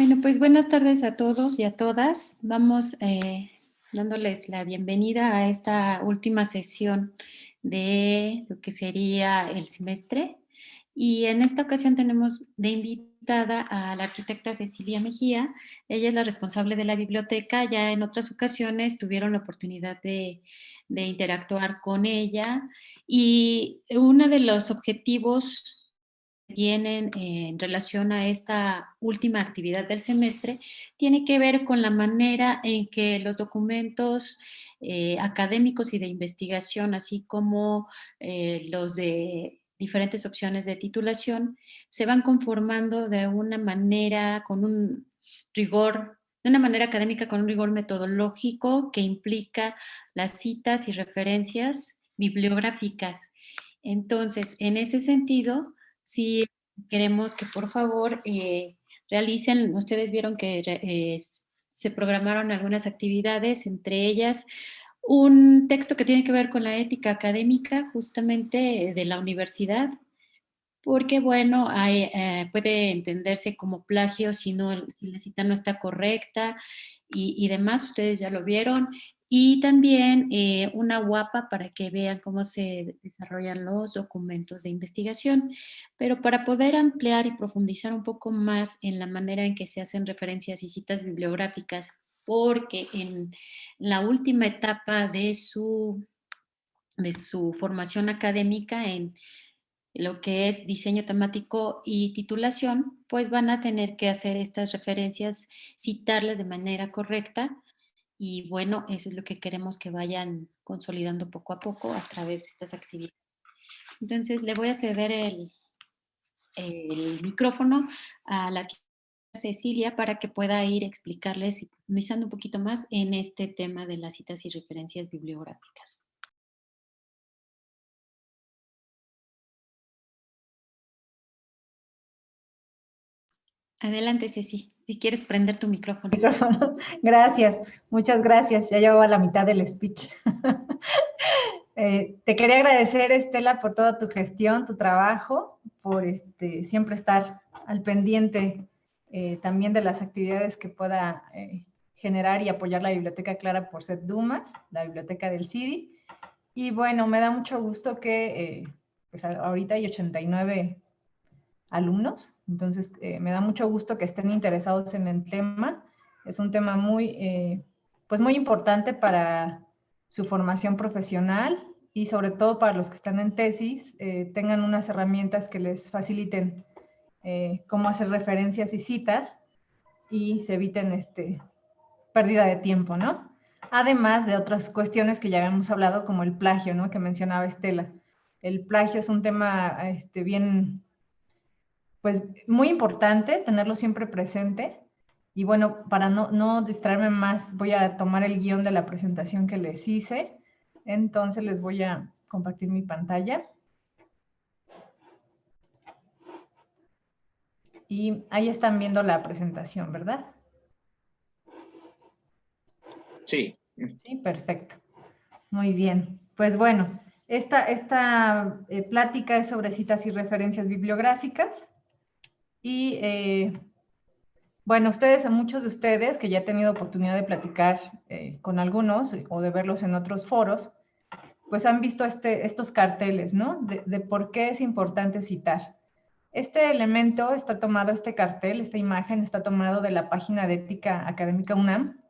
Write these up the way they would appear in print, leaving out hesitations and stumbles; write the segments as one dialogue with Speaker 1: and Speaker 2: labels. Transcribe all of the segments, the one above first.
Speaker 1: Bueno, pues buenas tardes a todos y a todas. Vamos dándoles la bienvenida a esta última sesión de lo que sería el semestre. Y en esta ocasión tenemos de invitada a la arquitecta Cecilia Mejía. Ella es la responsable de la biblioteca. Ya en otras ocasiones tuvieron la oportunidad de interactuar con ella. Y uno de los objetivos tienen en relación a esta última actividad del semestre tiene que ver con la manera en que los documentos académicos y de investigación, así como los de diferentes opciones de titulación, se van conformando de una manera con un rigor, de una manera académica con un rigor metodológico que implica las citas y referencias bibliográficas. Entonces, en ese sentido, sí, queremos que por favor realicen, ustedes vieron que se programaron algunas actividades, entre ellas un texto que tiene que ver con la ética académica justamente de la universidad, porque bueno, puede entenderse como plagio si la cita no está correcta y demás, ustedes ya lo vieron. Y también una guapa para que vean cómo se desarrollan los documentos de investigación. Pero para poder ampliar y profundizar un poco más en la manera en que se hacen referencias y citas bibliográficas, porque en la última etapa de su formación académica en lo que es diseño temático y titulación, pues van a tener que hacer estas referencias, citarlas de manera correcta y bueno, eso es lo que queremos que vayan consolidando poco a poco a través de estas actividades. Entonces, le voy a ceder el micrófono a la arquitecta Cecilia para que pueda ir a explicarles y profundizando un poquito más en este tema de las citas y referencias bibliográficas. Adelante, Ceci, si quieres prender tu micrófono.
Speaker 2: Gracias, muchas gracias. Ya llevaba la mitad del speech. Te quería agradecer, Estela, por toda tu gestión, tu trabajo, por siempre estar al pendiente también de las actividades que pueda generar y apoyar la Biblioteca Clara por Set Dumas, la biblioteca del CIDI. Y bueno, me da mucho gusto que pues ahorita hay 89 alumnos, entonces me da mucho gusto que estén interesados en el tema. Es un tema pues muy importante para su formación profesional y sobre todo para los que están en tesis, tengan unas herramientas que les faciliten cómo hacer referencias y citas y se eviten pérdida de tiempo, ¿no? Además de otras cuestiones que ya habíamos hablado, como el plagio, ¿no? Que mencionaba Estela. El plagio es un tema bien, pues muy importante tenerlo siempre presente. Y bueno, para no distraerme más, voy a tomar el guión de la presentación que les hice. Entonces les voy a compartir mi pantalla. Y ahí están viendo la presentación, ¿verdad?
Speaker 3: Sí.
Speaker 2: Sí, perfecto. Muy bien. Pues bueno, esta plática es sobre citas y referencias bibliográficas. Y bueno, muchos de ustedes que ya he tenido oportunidad de platicar con algunos o de verlos en otros foros, pues han visto estos carteles, ¿no? De por qué es importante citar. Este elemento está tomado, este cartel, esta imagen está tomado de la página de Ética Académica UNAM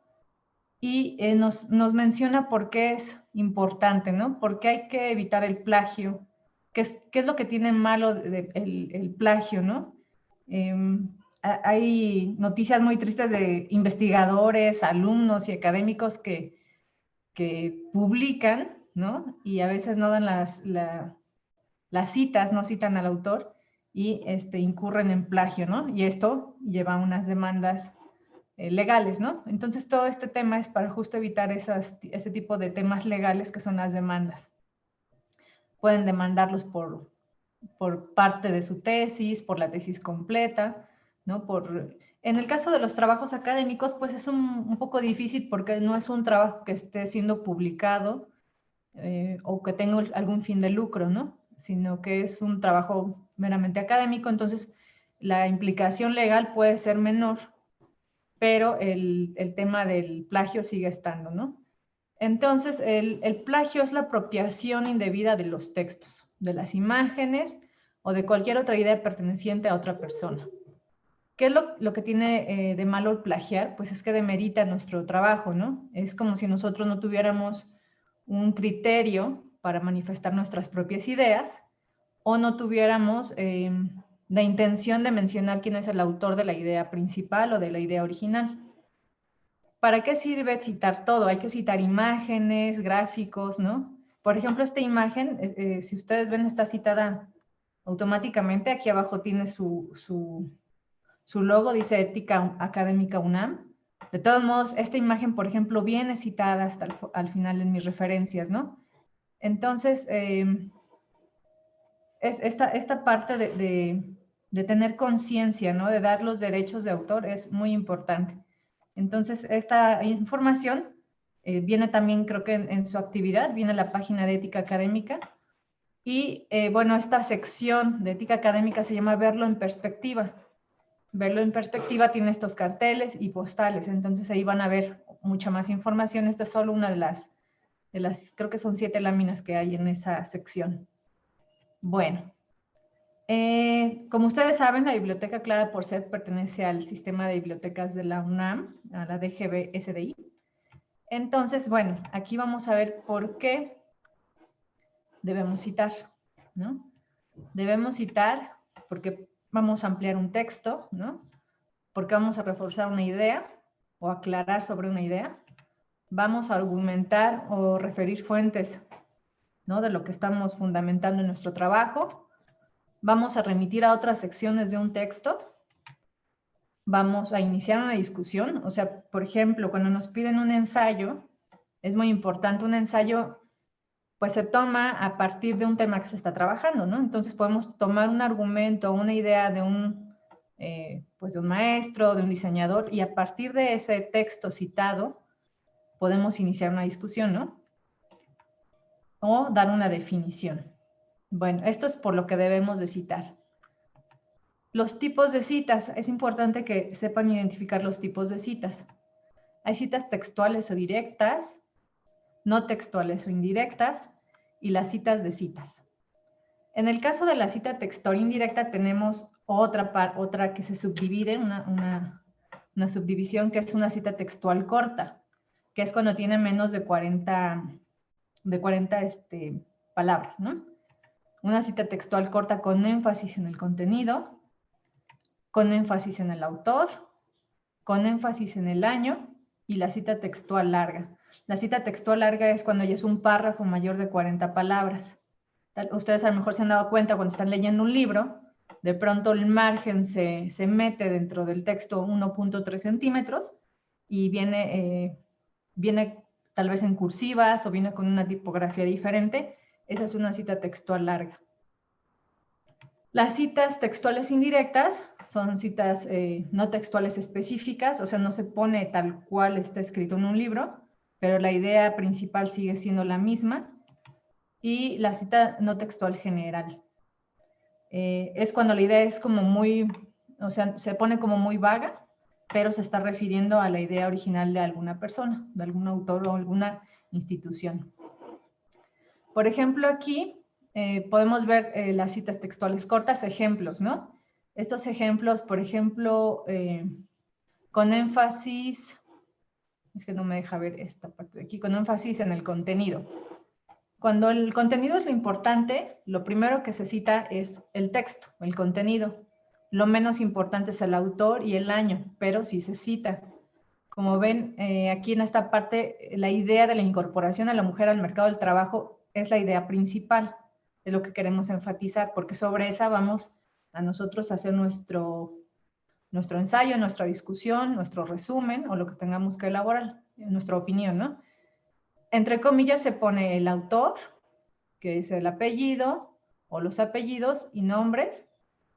Speaker 2: y nos menciona por qué es importante, ¿no? Por qué hay que evitar el plagio. ¿Qué es lo que tiene malo el plagio, ¿no? Hay noticias muy tristes de investigadores, alumnos y académicos que publican, ¿no? Y a veces no dan las citas, no citan al autor y incurren en plagio, ¿no? Y esto lleva a unas demandas legales, ¿no? Entonces todo este tema es para justo evitar ese tipo de temas legales que son las demandas. Pueden demandarlos por parte de su tesis, por la tesis completa, ¿no? En el caso de los trabajos académicos, pues es un poco difícil porque no es un trabajo que esté siendo publicado o que tenga algún fin de lucro, ¿no? Sino que es un trabajo meramente académico, entonces la implicación legal puede ser menor pero el tema del plagio sigue estando, ¿no? Entonces, el plagio es la apropiación indebida de los textos, de las imágenes o de cualquier otra idea perteneciente a otra persona. ¿Qué es lo que tiene de malo el plagiar? Pues es que demerita nuestro trabajo, ¿no? Es como si nosotros no tuviéramos un criterio para manifestar nuestras propias ideas o no tuviéramos la intención de mencionar quién es el autor de la idea principal o de la idea original. ¿Para qué sirve citar todo? Hay que citar imágenes, gráficos, ¿no? Por ejemplo, esta imagen, si ustedes ven, está citada automáticamente. Aquí abajo tiene su logo, dice Ética Académica UNAM. De todos modos, esta imagen, por ejemplo, viene citada hasta al final en mis referencias, ¿no? Entonces, esta parte de tener conciencia, ¿no? De dar los derechos de autor es muy importante. Entonces, esta información viene también, creo que en su actividad, viene la página de Ética Académica. Y, bueno, esta sección de Ética Académica se llama Verlo en Perspectiva. Verlo en Perspectiva tiene estos carteles y postales, entonces ahí van a ver mucha más información. Esta es solo una de las creo que son 7 láminas que hay en esa sección. Bueno, como ustedes saben, la Biblioteca Clara Porcel pertenece al sistema de bibliotecas de la UNAM, a la DGB-SDI. Entonces, bueno, aquí vamos a ver por qué debemos citar, ¿no? Debemos citar porque vamos a ampliar un texto, ¿no? Porque vamos a reforzar una idea o aclarar sobre una idea. Vamos a argumentar o referir fuentes, ¿no? De lo que estamos fundamentando en nuestro trabajo. Vamos a remitir a otras secciones de un texto. Vamos a iniciar una discusión. O sea, por ejemplo, cuando nos piden un ensayo, es muy importante. Un ensayo, pues se toma a partir de un tema que se está trabajando, ¿no? Entonces podemos tomar un argumento, una idea de pues de un maestro, de un diseñador, y a partir de ese texto citado, podemos iniciar una discusión, ¿no? O dar una definición. Bueno, esto es por lo que debemos de citar. Los tipos de citas. Es importante que sepan identificar los tipos de citas. Hay citas textuales o directas, no textuales o indirectas, y las citas de citas. En el caso de la cita textual indirecta tenemos otra que se subdivide, una subdivisión que es una cita textual corta, que es cuando tiene menos de 40 palabras, ¿no? Una cita textual corta con énfasis en el contenido, con énfasis en el autor, con énfasis en el año, y la cita textual larga. La cita textual larga es cuando ya es un párrafo mayor de 40 palabras. Ustedes a lo mejor se han dado cuenta cuando están leyendo un libro, de pronto el margen se mete dentro del texto 1.3 centímetros y viene tal vez en cursivas o viene con una tipografía diferente. Esa es una cita textual larga. Las citas textuales indirectas son citas no textuales específicas, o sea, no se pone tal cual está escrito en un libro, pero la idea principal sigue siendo la misma. Y la cita no textual general. Es cuando la idea es como muy, o sea, se pone como muy vaga, pero se está refiriendo a la idea original de alguna persona, de algún autor o alguna institución. Por ejemplo, aquí podemos ver las citas textuales cortas, ejemplos, ¿no? Estos ejemplos, por ejemplo, con énfasis, es que no me deja ver esta parte de aquí, con énfasis en el contenido. Cuando el contenido es lo importante, lo primero que se cita es el texto, el contenido. Lo menos importante es el autor y el año, pero sí se cita. Como ven, aquí en esta parte, la idea de la incorporación a la mujer al mercado del trabajo es la idea principal de lo que queremos enfatizar, porque sobre esa vamos a nosotros a hacer nuestro ensayo, nuestra discusión, nuestro resumen o lo que tengamos que elaborar, nuestra opinión, ¿no? Entre comillas se pone el autor, que es el apellido o los apellidos y nombres,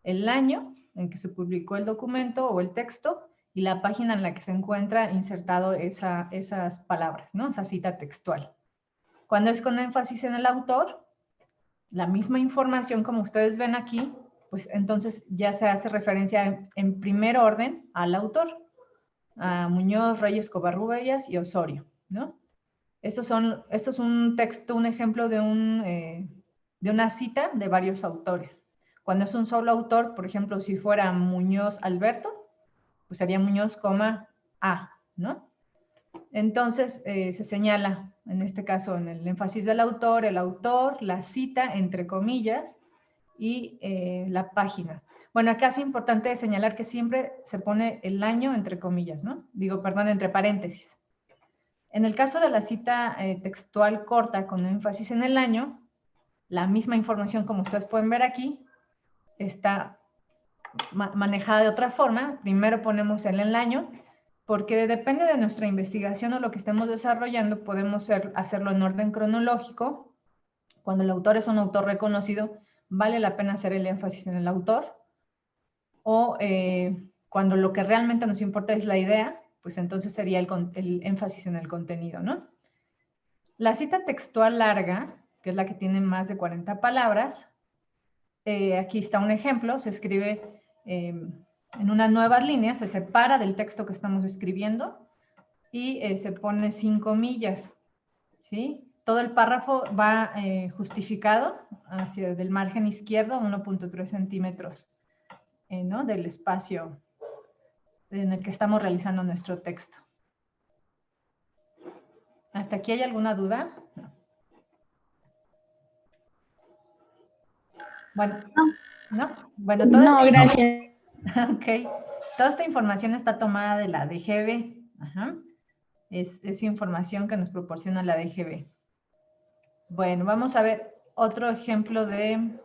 Speaker 2: el año en que se publicó el documento o el texto y la página en la que se encuentra insertado esas palabras, ¿no? Esa cita textual. Cuando es con énfasis en el autor, la misma información como ustedes ven aquí, pues entonces ya se hace referencia en primer orden al autor. a Muñoz, Reyes, Covarrubias y Osorio, ¿no? Esto es un texto, un ejemplo de una cita de varios autores. Cuando es un solo autor, por ejemplo, si fuera Muñoz Alberto, pues sería Muñoz, A, ¿no? Entonces, se señala, en este caso, en el énfasis del autor, el autor, la cita, entre comillas, y la página. Bueno, acá es importante señalar que siempre se pone el año entre comillas, ¿no? Digo, perdón, entre paréntesis. En el caso de la cita textual corta con énfasis en el año, la misma información, como ustedes pueden ver aquí, está manejada de otra forma. Primero ponemos el año, porque depende de nuestra investigación o lo que estemos desarrollando, podemos hacerlo en orden cronológico. Cuando el autor es un autor reconocido, vale la pena hacer el énfasis en el autor. O cuando lo que realmente nos importa es la idea, pues entonces sería el énfasis en el contenido, ¿no? La cita textual larga, que es la que tiene más de 40 palabras, aquí está un ejemplo, se escribe en una nueva línea, se separa del texto que estamos escribiendo y se pone 5 comillas, ¿sí? Todo el párrafo va justificado hacia del margen izquierdo, 1.3 centímetros, ¿no? Del espacio en el que estamos realizando nuestro texto. ¿Hasta aquí hay alguna duda? No. Bueno, ¿no? Bueno,
Speaker 3: No, gracias.
Speaker 2: Ok. Toda esta información está tomada de la DGB. Ajá. Es información que nos proporciona la DGB. Bueno, vamos a ver otro ejemplo de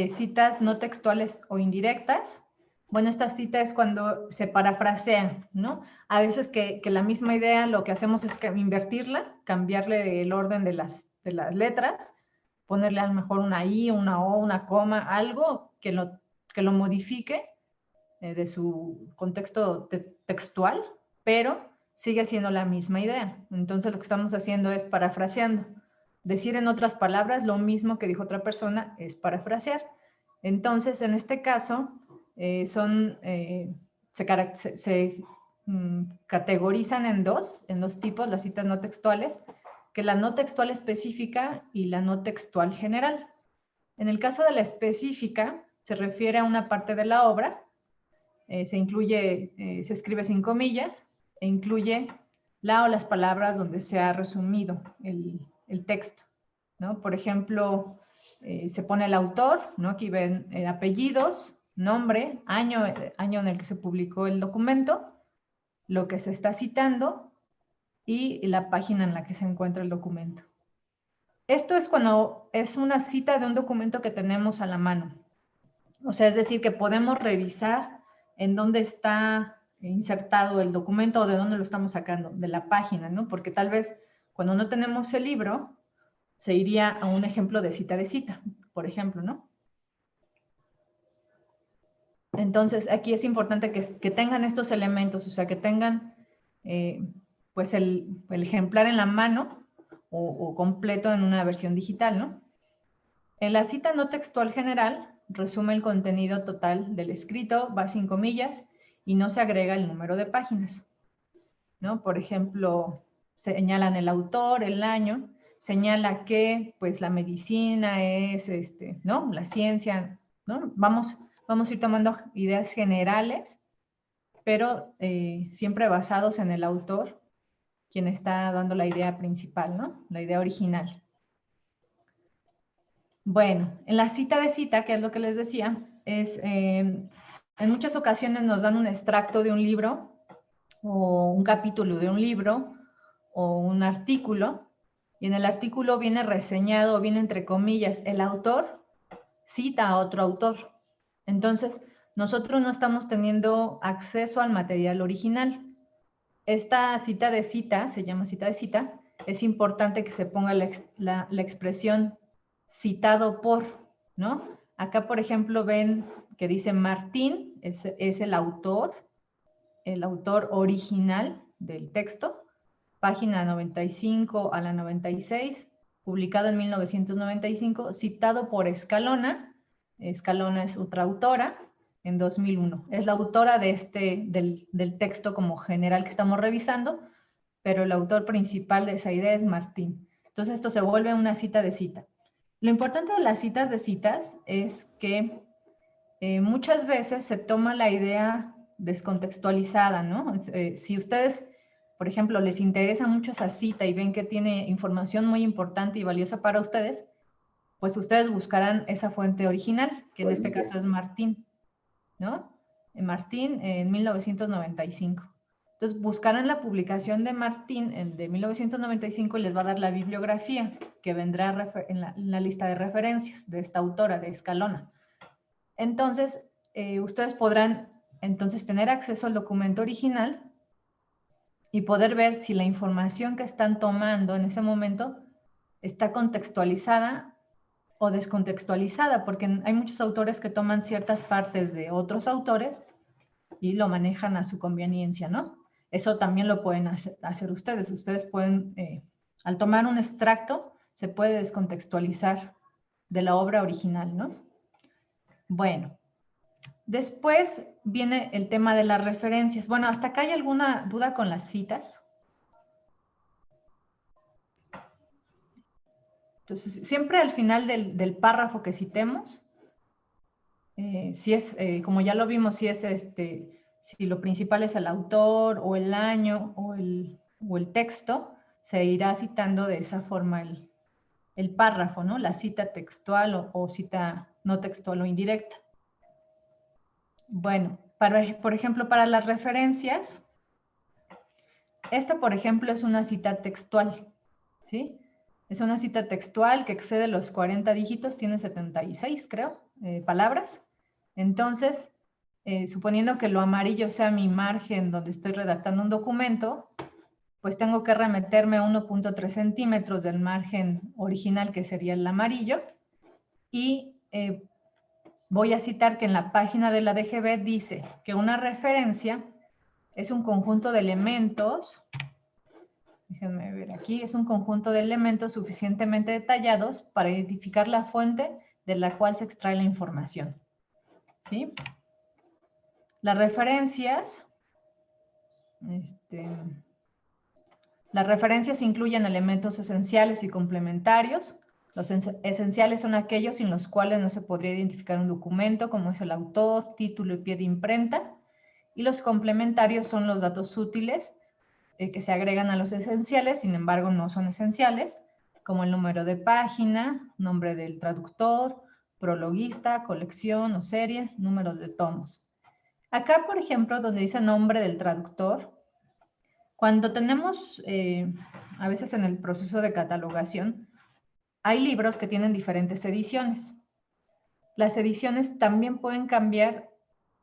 Speaker 2: citas no textuales o indirectas. Bueno, esta cita es cuando se parafrasean, ¿no? A veces que la misma idea lo que hacemos es invertirla, cambiarle el orden de las letras, ponerle a lo mejor una I, una O, una coma, algo que lo modifique de su contexto textual, pero sigue siendo la misma idea. Entonces lo que estamos haciendo es parafraseando. Decir en otras palabras lo mismo que dijo otra persona es parafrasear. Entonces, en este caso, se categorizan en dos tipos las citas no textuales, que la no textual específica y la no textual general. En el caso de la específica, se refiere a una parte de la obra, se escribe sin comillas e incluye la o las palabras donde se ha resumido el texto, ¿no? Por ejemplo, se pone el autor, ¿no? Aquí ven apellidos, nombre, año en el que se publicó el documento, lo que se está citando y la página en la que se encuentra el documento. Esto es cuando es una cita de un documento que tenemos a la mano. O sea, es decir, que podemos revisar en dónde está insertado el documento o de dónde lo estamos sacando, de la página, ¿no? Porque tal vez cuando no tenemos el libro, se iría a un ejemplo de cita, por ejemplo, ¿no? Entonces, aquí es importante que tengan estos elementos, o sea, que tengan pues el ejemplar en la mano o completo en una versión digital, ¿no? En la cita no textual general, resume el contenido total del escrito, va sin comillas y no se agrega el número de páginas, ¿no? Por ejemplo, señalan el autor, el año, señala que pues la medicina es, ¿no? La ciencia, ¿no? Vamos a ir tomando ideas generales, pero siempre basados en el autor, quien está dando la idea principal, ¿no? La idea original. Bueno, en la cita de cita, que es lo que les decía, en muchas ocasiones nos dan un extracto de un libro o un capítulo de un libro o un artículo, y en el artículo viene reseñado, viene entre comillas, el autor cita a otro autor. Entonces, nosotros no estamos teniendo acceso al material original. Esta cita de cita, se llama cita de cita, es importante que se ponga la expresión citado por, ¿no? Acá, por ejemplo, ven que dice Martín, es el autor original del texto, página 95 a la 96, publicado en 1995, citado por Escalona. Escalona es otra autora, en 2001. Es la autora de del texto como general que estamos revisando, pero el autor principal de esa idea es Martín. Entonces esto se vuelve una cita de cita. Lo importante de las citas de citas es que muchas veces se toma la idea descontextualizada, ¿no? Si ustedes, por ejemplo, les interesa mucho esa cita y ven que tiene información muy importante y valiosa para ustedes, pues ustedes buscarán esa fuente original, que en este caso es Martín, ¿no? Martín en 1995. Entonces buscarán la publicación de Martín de 1995 y les va a dar la bibliografía que vendrá en la lista de referencias de esta autora, de Escalona. Entonces, ustedes podrán entonces tener acceso al documento original y poder ver si la información que están tomando en ese momento está contextualizada o descontextualizada, porque hay muchos autores que toman ciertas partes de otros autores y lo manejan a su conveniencia, ¿no? Eso también lo pueden hacer ustedes. Ustedes pueden, al tomar un extracto, se puede descontextualizar de la obra original, ¿no? Bueno, después viene el tema de las referencias. Bueno, ¿hasta acá hay alguna duda con las citas? Entonces, siempre al final del párrafo que citemos, si es, como ya lo vimos, si lo principal es el autor o el año o el texto, se irá citando de esa forma el párrafo, ¿no? La cita textual o cita no textual o indirecta. Bueno, por ejemplo, para las referencias, esta, por ejemplo, es una cita textual, ¿sí? Es una cita textual que excede los 40 dígitos, tiene 76, creo, palabras. Entonces, suponiendo que lo amarillo sea mi margen donde estoy redactando un documento, pues tengo que remeterme a 1.3 centímetros del margen original, que sería el amarillo, y voy a citar que en la página de la DGB dice que una referencia es un conjunto de elementos, déjenme ver aquí, es un conjunto de elementos suficientemente detallados para identificar la fuente de la cual se extrae la información, ¿sí? Las referencias incluyen elementos esenciales y complementarios. Los esenciales son aquellos sin los cuales no se podría identificar un documento, como es el autor, título y pie de imprenta. Y los complementarios son los datos útiles que se agregan a los esenciales, sin embargo no son esenciales, como el número de página, nombre del traductor, prologuista, colección o serie, números de tomos. Acá, por ejemplo, donde dice nombre del traductor, cuando tenemos, a veces en el proceso de catalogación, hay libros que tienen diferentes ediciones. Las ediciones también pueden cambiar,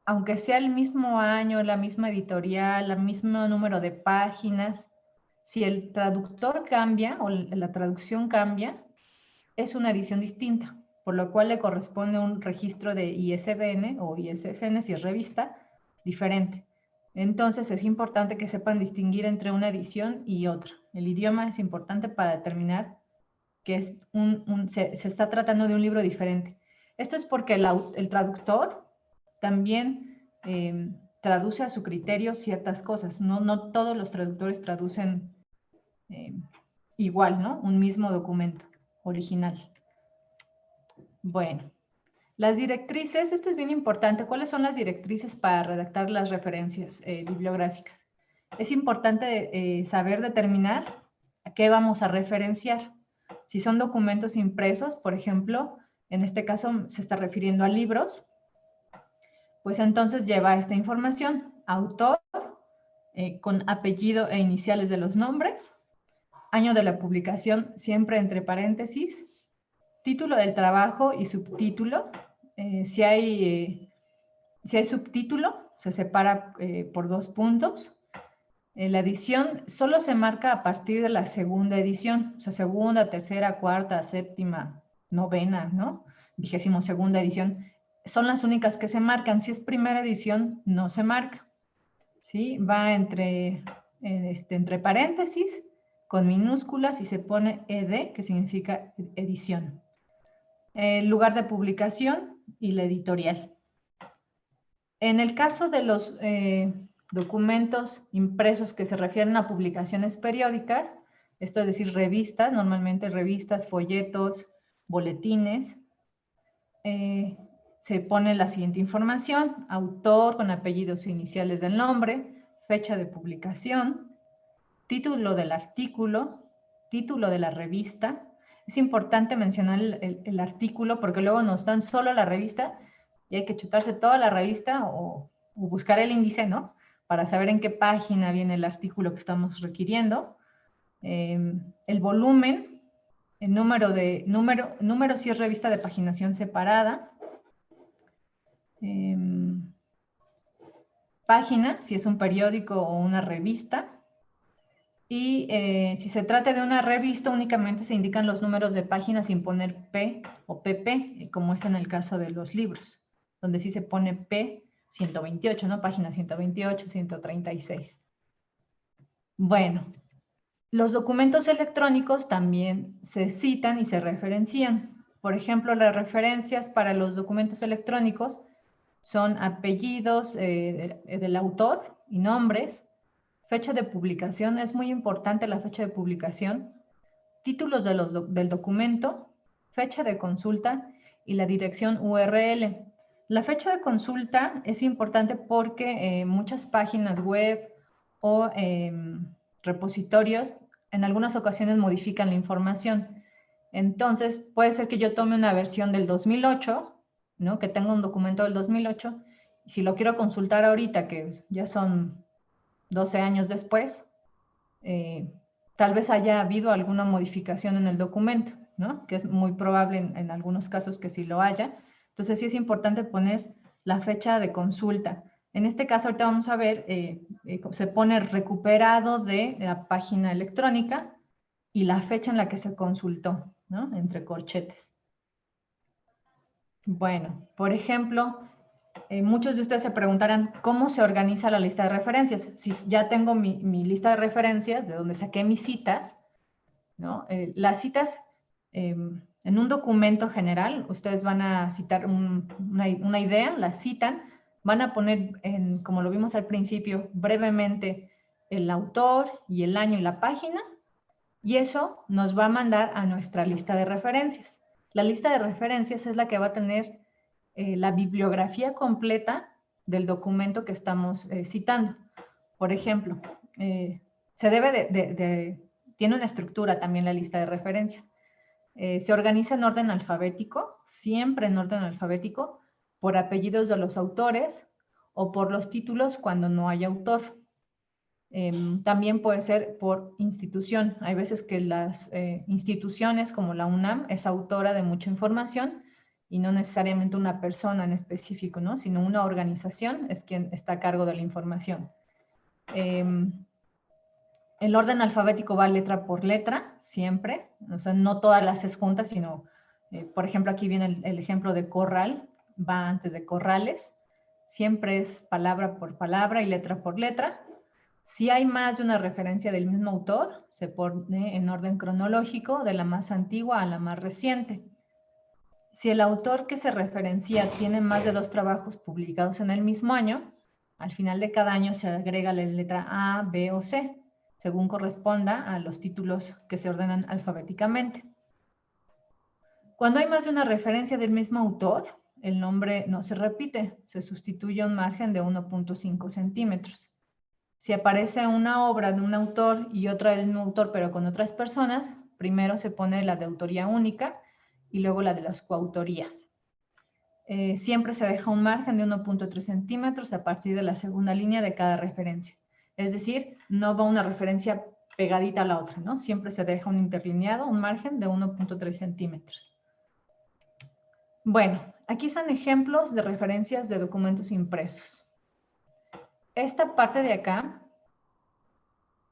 Speaker 2: aunque sea el mismo año, la misma editorial, el mismo número de páginas. Si el traductor cambia o la traducción cambia, es una edición distinta, por lo cual le corresponde un registro de ISBN o ISSN, si es revista, diferente. Entonces es importante que sepan distinguir entre una edición y otra. El idioma es importante para determinar que se está tratando de un libro diferente. Esto es porque el traductor también traduce a su criterio ciertas cosas. No todos los traductores traducen igual, ¿no? Un mismo documento original. Bueno, las directrices, esto es bien importante. ¿Cuáles son las directrices para redactar las referencias bibliográficas? Es importante saber determinar a qué vamos a referenciar. Si son documentos impresos, por ejemplo, en este caso se está refiriendo a libros, pues entonces lleva esta información: autor, con apellido e iniciales de los nombres, año de la publicación, siempre entre paréntesis, título del trabajo y subtítulo. Si hay subtítulo, se separa por 2 puntos. La edición solo se marca a partir de la segunda edición, o sea, segunda, tercera, cuarta, séptima, novena, ¿no? 22ª edición. Son las únicas que se marcan. Si es primera edición, no se marca, ¿sí? Va entre paréntesis, con minúsculas, y se pone ED, que significa edición. El lugar de publicación y la editorial. En el caso de los documentos impresos que se refieren a publicaciones periódicas, esto es decir, revistas, normalmente revistas, folletos, boletines, se pone la siguiente información: autor con apellidos e iniciales del nombre, fecha de publicación, título del artículo, título de la revista. Es importante mencionar el artículo porque luego nos dan solo la revista y hay que chutarse toda la revista o buscar el índice, ¿no? Para saber en qué página viene el artículo que estamos requiriendo. El volumen, el número si es revista de paginación separada. Página, si es un periódico o una revista. Y si se trata de una revista, únicamente se indican los números de páginas sin poner P o PP, como es en el caso de los libros, donde sí se pone P 128, ¿no? Página 128, 136. Bueno, los documentos electrónicos también se citan y se referencian. Por ejemplo, las referencias para los documentos electrónicos son apellidos del autor y nombres, fecha de publicación, es muy importante la fecha de publicación, títulos del documento, fecha de consulta y la dirección URL. La fecha de consulta es importante porque muchas páginas web o repositorios en algunas ocasiones modifican la información. Entonces, puede ser que yo tome una versión del 2008, ¿no? Que tenga un documento del 2008, y si lo quiero consultar ahorita, que ya son 12 años después, tal vez haya habido alguna modificación en el documento, ¿no? Que es muy probable en algunos casos que sí lo haya. Entonces sí es importante poner la fecha de consulta. En este caso ahorita vamos a ver, se pone recuperado de la página electrónica y la fecha en la que se consultó, ¿no? Entre corchetes. Bueno, por ejemplo, muchos de ustedes se preguntarán cómo se organiza la lista de referencias. Si ya tengo mi lista de referencias, de donde saqué mis citas, ¿no? Las citas en un documento general, ustedes van a citar una idea, la citan, van a poner, como lo vimos al principio, brevemente el autor y el año y la página, y eso nos va a mandar a nuestra lista de referencias. La lista de referencias es la que va a tener la bibliografía completa del documento que estamos citando. Por ejemplo, tiene una estructura también la lista de referencias. Se organiza en orden alfabético, siempre en orden alfabético, por apellidos de los autores o por los títulos cuando no hay autor. También puede ser por institución. Hay veces que las instituciones como la UNAM es autora de mucha información y no necesariamente una persona en específico, ¿no? Sino una organización es quien está a cargo de la información. El orden alfabético va letra por letra, siempre. O sea, no todas las es juntas, sino, por ejemplo, aquí viene el ejemplo de corral, va antes de corrales. Siempre es palabra por palabra y letra por letra. Si hay más de una referencia del mismo autor, se pone en orden cronológico de la más antigua a la más reciente. Si el autor que se referencia tiene más de 2 trabajos publicados en el mismo año, al final de cada año se agrega la letra A, B o C, según corresponda a los títulos que se ordenan alfabéticamente. Cuando hay más de una referencia del mismo autor, el nombre no se repite, se sustituye a un margen de 1.5 centímetros. Si aparece una obra de un autor y otra del mismo autor, pero con otras personas, primero se pone la de autoría única y luego la de las coautorías. Siempre se deja un margen de 1.3 centímetros a partir de la segunda línea de cada referencia. Es decir, no va una referencia pegadita a la otra, ¿no? Siempre se deja un interlineado, un margen de 1.3 centímetros. Bueno, aquí son ejemplos de referencias de documentos impresos. Esta parte de acá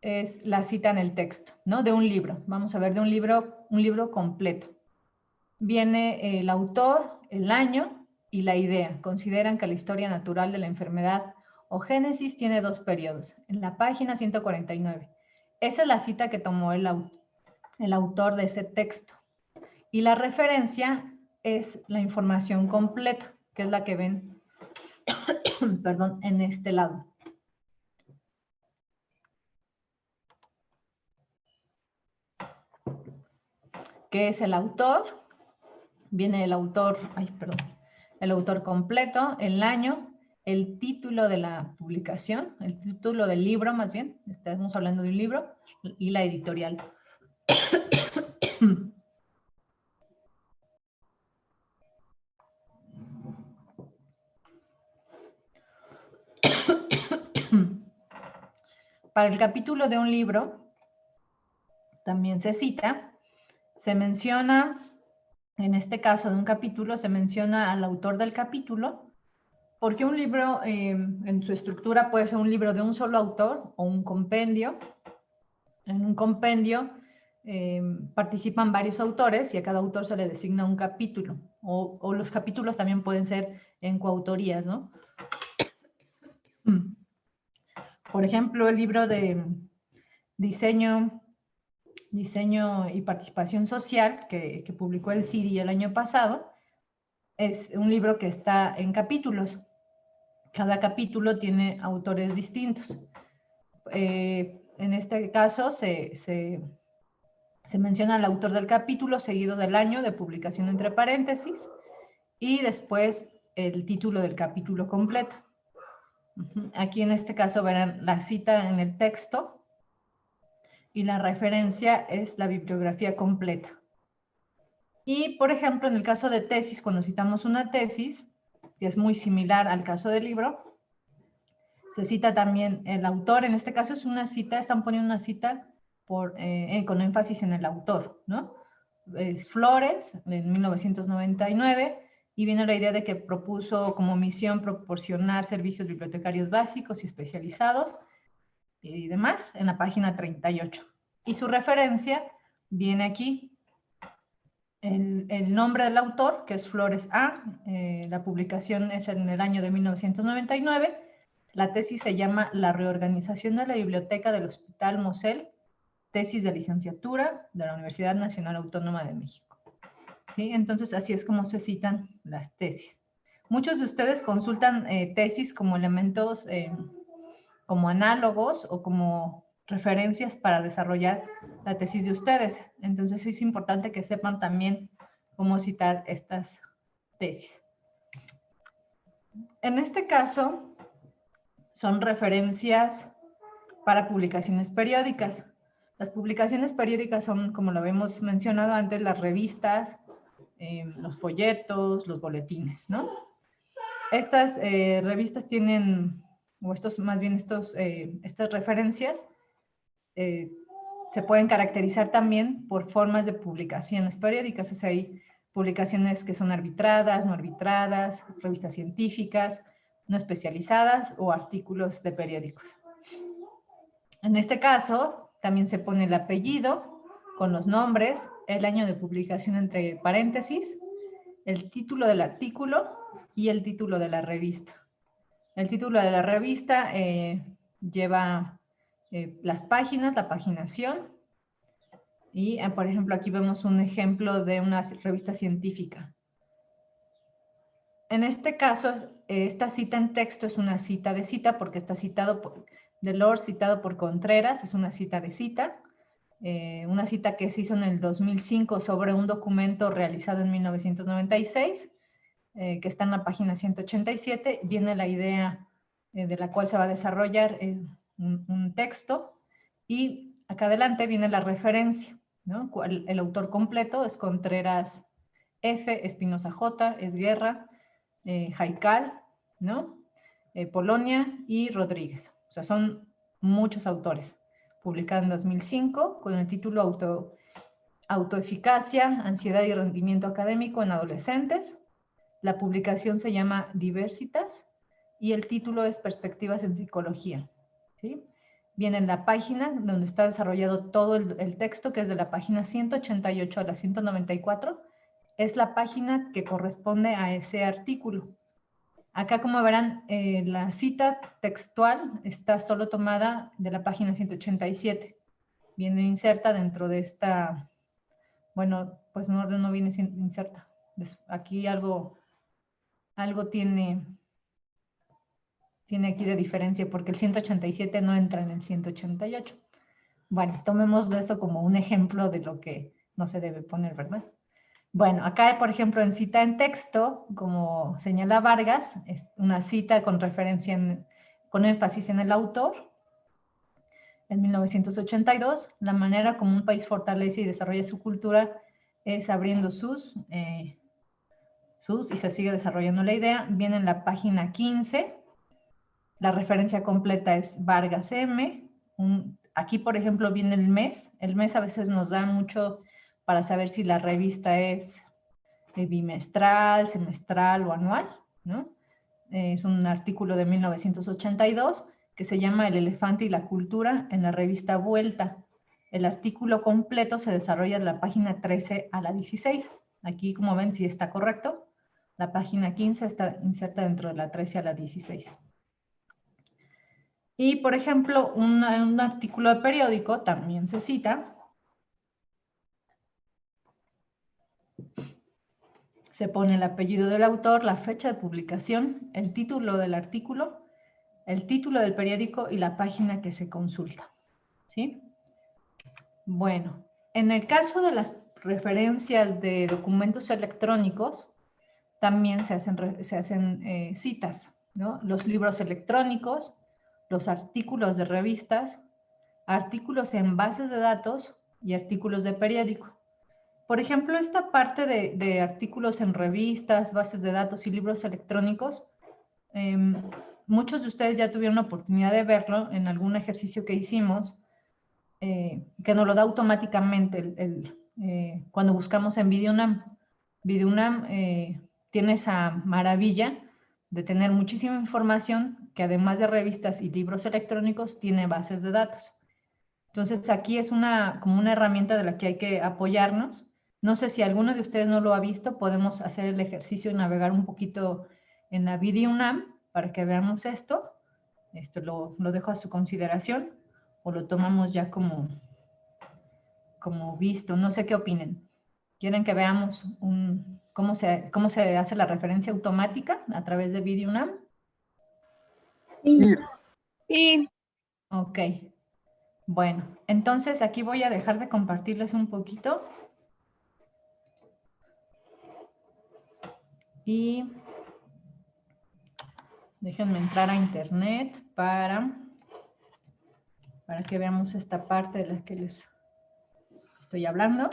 Speaker 2: es la cita en el texto, ¿no? De un libro. Vamos a ver de un libro completo. Viene el autor, el año y la idea. Consideran que la historia natural de la enfermedad o génesis tiene 2 periodos. En la página 149. Esa es la cita que tomó el autor de ese texto. Y la referencia es la información completa, que es la que ven perdón, en este lado. ¿Qué es el autor? Viene el autor, el autor completo, el año, el título de la publicación, el título del libro más bien, estamos hablando de un libro, y la editorial. Para el capítulo de un libro, también se cita, se menciona, en este caso de un capítulo, se menciona al autor del capítulo, porque un libro en su estructura puede ser un libro de un solo autor o un compendio. En un compendio participan varios autores y a cada autor se le designa un capítulo, o los capítulos también pueden ser en coautorías, ¿no? Por ejemplo, el libro de diseño y participación social que publicó el CIDI el año pasado, es un libro que está en capítulos. Cada capítulo tiene autores distintos. En este caso se menciona al autor del capítulo, seguido del año de publicación entre paréntesis, y después el título del capítulo completo. Aquí en este caso verán la cita en el texto y la referencia es la bibliografía completa. Y, por ejemplo, en el caso de tesis, cuando citamos una tesis, que es muy similar al caso del libro, se cita también el autor. En este caso es una cita, están poniendo una cita con énfasis en el autor, ¿no? Es Flores, en 1999, y viene la idea de que propuso como misión proporcionar servicios bibliotecarios básicos y especializados y demás, en la página 38. Y su referencia viene aquí, el nombre del autor, que es Flores A. La publicación es en el año de 1999. La tesis se llama La reorganización de la biblioteca del Hospital Mosel, tesis de licenciatura de la Universidad Nacional Autónoma de México. ¿Sí? Entonces, así es como se citan las tesis. Muchos de ustedes consultan tesis como elementos, como análogos o como referencias para desarrollar la tesis de ustedes. Entonces es importante que sepan también cómo citar estas tesis. En este caso, son referencias para publicaciones periódicas. Las publicaciones periódicas son, como lo habíamos mencionado antes, las revistas, los folletos, los boletines, ¿no? Estas revistas tienen, o estos, más bien estas referencias, se pueden caracterizar también por formas de publicaciones periódicas. O sea, hay publicaciones que son arbitradas, no arbitradas, revistas científicas, no especializadas o artículos de periódicos. En este caso, también se pone el apellido con los nombres, el año de publicación entre paréntesis, el título del artículo y el título de la revista. El título de la revista lleva las páginas, la paginación, y por ejemplo aquí vemos un ejemplo de una revista científica. En este caso, esta cita en texto es una cita de cita porque está citado por Delors, citado por Contreras, es una cita de cita. Una cita que se hizo en el 2005 sobre un documento realizado en 1996, que está en la página 187. Viene la idea de la cual se va a desarrollar un texto, y acá adelante viene la referencia, ¿no? El autor completo es Contreras F., Espinosa J., Esguerra, Jaical, ¿no? Polonia y Rodríguez. O sea, son muchos autores. Publicado en 2005 con el título Autoeficacia, Ansiedad y Rendimiento Académico en Adolescentes. La publicación se llama Diversitas y el título es Perspectivas en Psicología. ¿Sí? Viene en la página donde está desarrollado todo el texto, que es de la página 188 a la 194. Es la página que corresponde a ese artículo. Acá, como verán, la cita textual está solo tomada de la página 187. Viene inserta dentro de esta, bueno, pues no viene inserta. Aquí algo tiene tiene aquí de diferencia? Porque el 187 no entra en el 188. Bueno, tomémoslo esto como un ejemplo de lo que no se debe poner, ¿verdad? Bueno, acá, por ejemplo, en cita en texto, como señala Vargas, es una cita con referencia, con énfasis en el autor. En 1982, la manera como un país fortalece y desarrolla su cultura es abriendo y se sigue desarrollando la idea. Viene en la página 15. La referencia completa es Vargas M. Aquí, por ejemplo, viene el mes. El mes a veces nos da mucho para saber si la revista es bimestral, semestral o anual, ¿no? Es un artículo de 1982 que se llama El elefante y la cultura en la revista Vuelta. El artículo completo se desarrolla de la página 13 a la 16. Aquí, como ven, sí está correcto. La página 15 está inserta dentro de la 13 a la 16. Y, por ejemplo, un artículo de periódico también se cita. Se pone el apellido del autor, la fecha de publicación, el título del artículo, el título del periódico y la página que se consulta. ¿Sí? Bueno, en el caso de las referencias de documentos electrónicos, también se hacen citas, ¿no? Los libros electrónicos, los artículos de revistas, artículos en bases de datos y artículos de periódico. Por ejemplo, esta parte de artículos en revistas, bases de datos y libros electrónicos, muchos de ustedes ya tuvieron la oportunidad de verlo en algún ejercicio que hicimos, que nos lo da automáticamente cuando buscamos en VideoUNAM. VideoUNAM tiene esa maravilla de tener muchísima información que además de revistas y libros electrónicos, tiene bases de datos. Entonces aquí es como una herramienta de la que hay que apoyarnos. No sé si alguno de ustedes no lo ha visto, podemos hacer el ejercicio y navegar un poquito en la VideoUNAM para que veamos esto. Esto lo dejo a su consideración o lo tomamos ya como visto. No sé qué opinen. ¿Quieren que veamos cómo se hace la referencia automática a través de VideoUNAM?
Speaker 3: Sí.
Speaker 4: Sí.
Speaker 2: Ok. Bueno, entonces aquí voy a dejar de compartirles un poquito. Y déjenme entrar a internet para que veamos esta parte de la que les estoy hablando.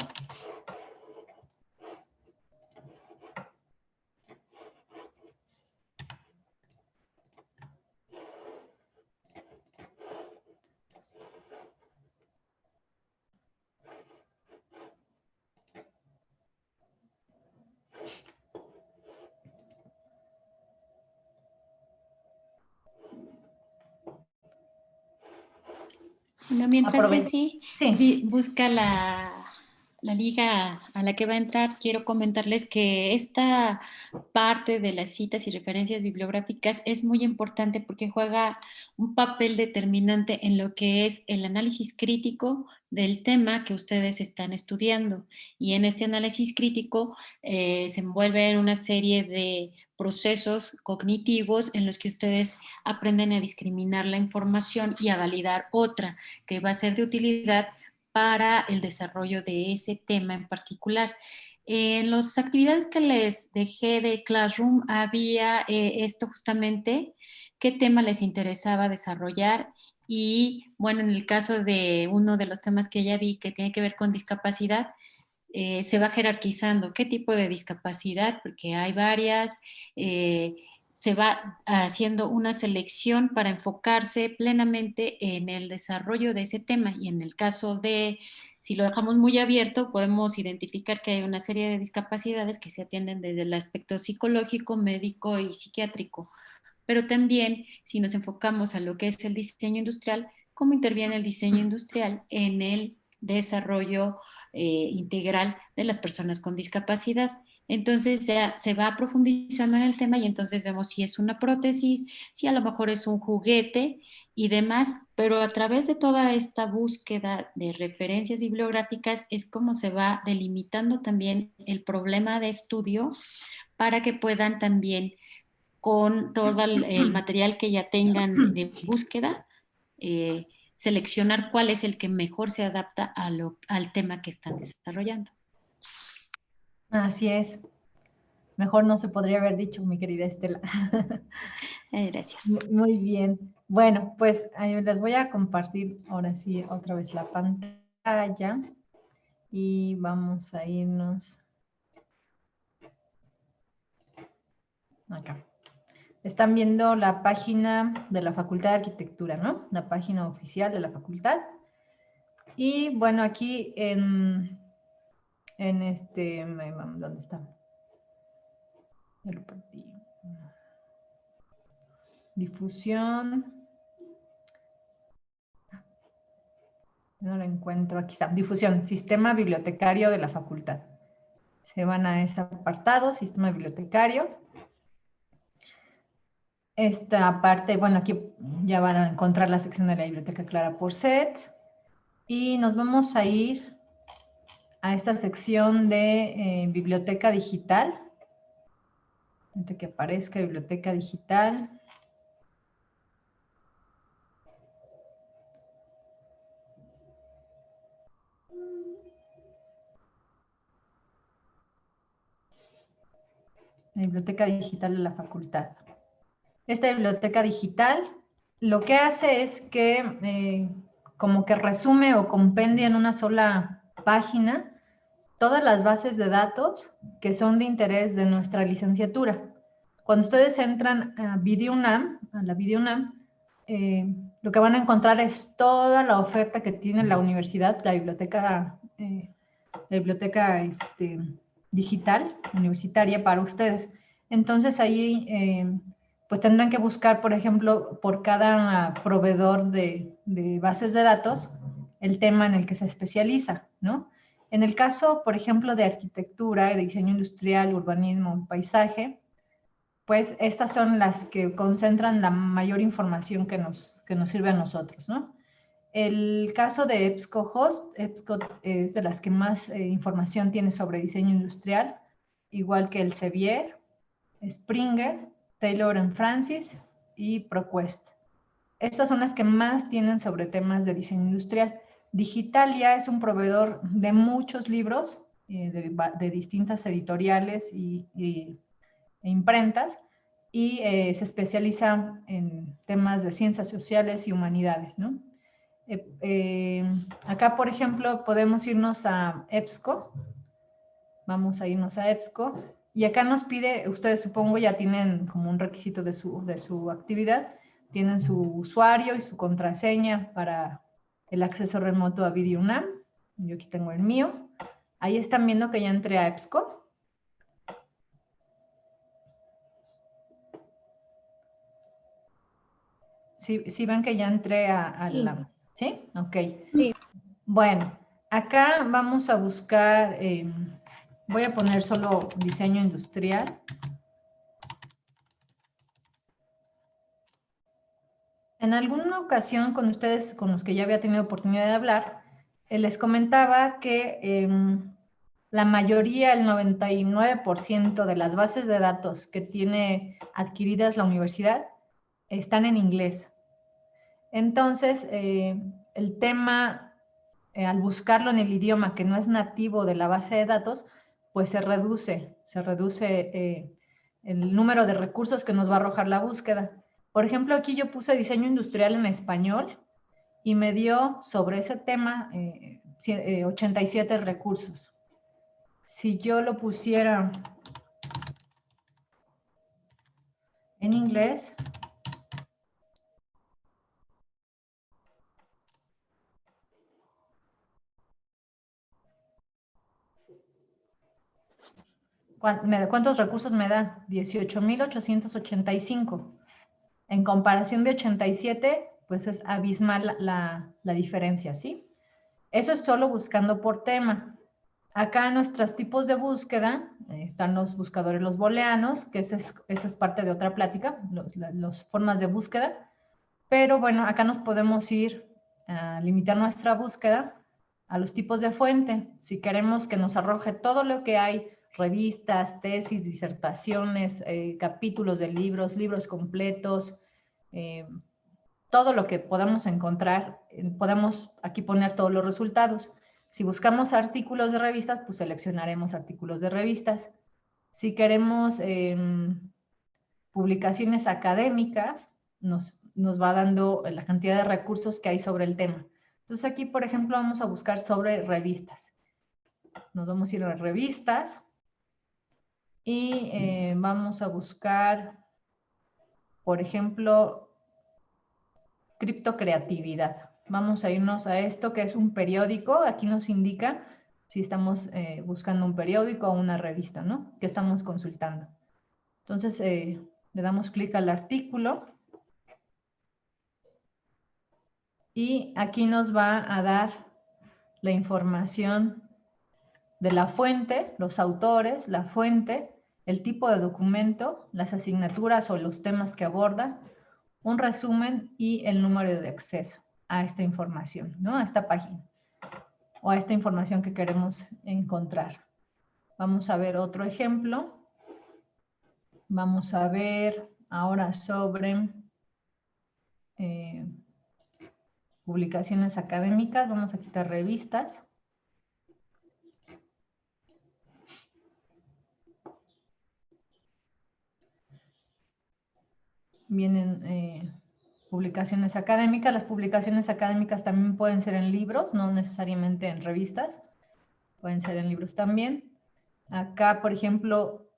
Speaker 1: Bueno, mientras
Speaker 2: Aprovecho.
Speaker 1: Ceci
Speaker 2: Sí.
Speaker 1: busca la liga a la que va a entrar, quiero comentarles que esta parte de las citas y referencias bibliográficas es muy importante porque juega un papel determinante en lo que es el análisis crítico del tema que ustedes están estudiando. Y en este análisis crítico se envuelven una serie de procesos cognitivos en los que ustedes aprenden a discriminar la información y a validar otra que va a ser de utilidad para el desarrollo de ese tema en particular. En las actividades que les dejé de Classroom había esto justamente, qué tema les interesaba desarrollar y bueno, en el caso de uno de los temas que ya vi que tiene que ver con discapacidad, se va jerarquizando qué tipo de discapacidad, porque hay varias, se va haciendo una selección para enfocarse plenamente en el desarrollo de ese tema y en el caso de, si lo dejamos muy abierto, podemos identificar que hay una serie de discapacidades que se atienden desde el aspecto psicológico, médico y psiquiátrico, pero también si nos enfocamos a lo que es el diseño industrial, cómo interviene el diseño industrial en el desarrollo integral de las personas con discapacidad. Entonces ya se va profundizando en el tema y entonces vemos si es una prótesis, si a lo mejor es un juguete y demás, pero a través de toda esta búsqueda de referencias bibliográficas es como se va delimitando también el problema de estudio para que puedan también con todo el material que ya tengan de búsqueda, seleccionar cuál es el que mejor se adapta al tema que están desarrollando.
Speaker 2: Así es. Mejor no se podría haber dicho, mi querida Estela.
Speaker 1: Gracias.
Speaker 2: Muy bien. Bueno, pues les voy a compartir ahora sí otra vez la pantalla y vamos a irnos acá. Están viendo la página de la Facultad de Arquitectura, ¿no? La página oficial de la facultad. Y bueno, aquí ¿dónde está? Ya lo perdí. Difusión. No lo encuentro, aquí está. Difusión, sistema bibliotecario de la facultad. Se van a ese apartado, sistema bibliotecario. Esta parte, bueno, aquí ya van a encontrar la sección de la biblioteca Clara Porcet. Y nos vamos a ir a esta sección de biblioteca digital. Antes que aparezca biblioteca digital. La biblioteca digital de la facultad. Esta biblioteca digital lo que hace es que como que resume o compendia en una sola página todas las bases de datos que son de interés de nuestra licenciatura. Cuando ustedes entran a VideoUNAM, lo que van a encontrar es toda la oferta que tiene la universidad, la biblioteca digital universitaria para ustedes. Entonces ahí pues tendrán que buscar, por ejemplo, por cada proveedor de bases de datos, el tema en el que se especializa, ¿no? En el caso, por ejemplo, de arquitectura, de diseño industrial, urbanismo, paisaje, pues estas son las que concentran la mayor información que nos sirve a nosotros, ¿no? El caso de EBSCOhost, EBSCO es de las que más información tiene sobre diseño industrial, igual que el Sevier, Springer, Taylor & Francis y ProQuest. Estas son las que más tienen sobre temas de diseño industrial. Digitalia es un proveedor de muchos libros, de distintas editoriales e imprentas, y se especializa en temas de ciencias sociales y humanidades, ¿no? Acá, por ejemplo, podemos irnos a EBSCO. Vamos a irnos a EBSCO. Y acá nos pide, ustedes supongo ya tienen como un requisito de su actividad, tienen su usuario y su contraseña para el acceso remoto a VideoUNAM. Yo aquí tengo el mío. Ahí están viendo que ya entré a EBSCO. ¿Sí ven que ya entré a la... ¿Sí? Ok.
Speaker 3: Sí.
Speaker 2: Bueno, acá vamos a buscar, voy a poner solo diseño industrial. En alguna ocasión con ustedes, con los que ya había tenido oportunidad de hablar, les comentaba que la mayoría, el 99% de las bases de datos que tiene adquiridas la universidad están en inglés. Entonces, el tema, al buscarlo en el idioma que no es nativo de la base de datos, pues se reduce el número de recursos que nos va a arrojar la búsqueda. Por ejemplo, aquí yo puse diseño industrial en español y me dio sobre ese tema 87 recursos. Si yo lo pusiera en inglés, ¿cuántos recursos me da? 18,885. En comparación de 87, pues es abismal la diferencia, ¿sí? Eso es solo buscando por tema. Acá en nuestros tipos de búsqueda están los buscadores, los booleanos, que eso es parte de otra plática, las formas de búsqueda. Pero bueno, acá nos podemos ir a limitar nuestra búsqueda a los tipos de fuente. Si queremos que nos arroje todo lo que hay revistas, tesis, disertaciones, capítulos de libros, libros completos, todo lo que podamos encontrar, podemos aquí poner todos los resultados. Si buscamos artículos de revistas, pues seleccionaremos artículos de revistas. Si queremos publicaciones académicas, nos va dando la cantidad de recursos que hay sobre el tema. Entonces aquí, por ejemplo, vamos a buscar sobre revistas. Nos vamos a ir a revistas y vamos a buscar, por ejemplo, criptocreatividad. Vamos a irnos a esto que es un periódico. Aquí nos indica si estamos buscando un periódico o una revista, ¿no? Que estamos consultando. Entonces, le damos clic al artículo y aquí nos va a dar la información de la fuente, los autores, la fuente, el tipo de documento, las asignaturas o los temas que aborda, un resumen y el número de acceso a esta información, ¿no? A esta página o a esta información que queremos encontrar. Vamos a ver otro ejemplo. Vamos a ver ahora sobre publicaciones académicas. Vamos a quitar revistas. Vienen publicaciones académicas. Las publicaciones académicas también pueden ser en libros, no necesariamente en revistas. Pueden ser en libros también. Acá, por ejemplo,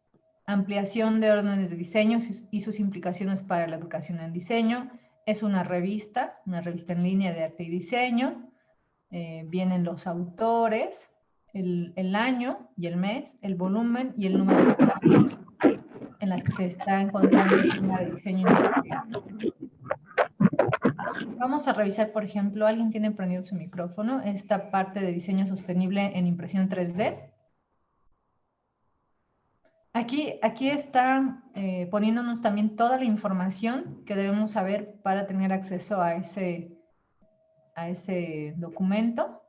Speaker 2: ampliación de órdenes de diseño y sus implicaciones para la educación en diseño. Es una revista en línea de arte y diseño. Vienen los autores, el año y el mes, el volumen y el número de páginas en las que se está encontrando el tema de diseño industrial. Vamos a revisar, por ejemplo, alguien tiene prendido su micrófono, esta parte de diseño sostenible en impresión 3D. Aquí está poniéndonos también toda la información que debemos saber para tener acceso a ese documento.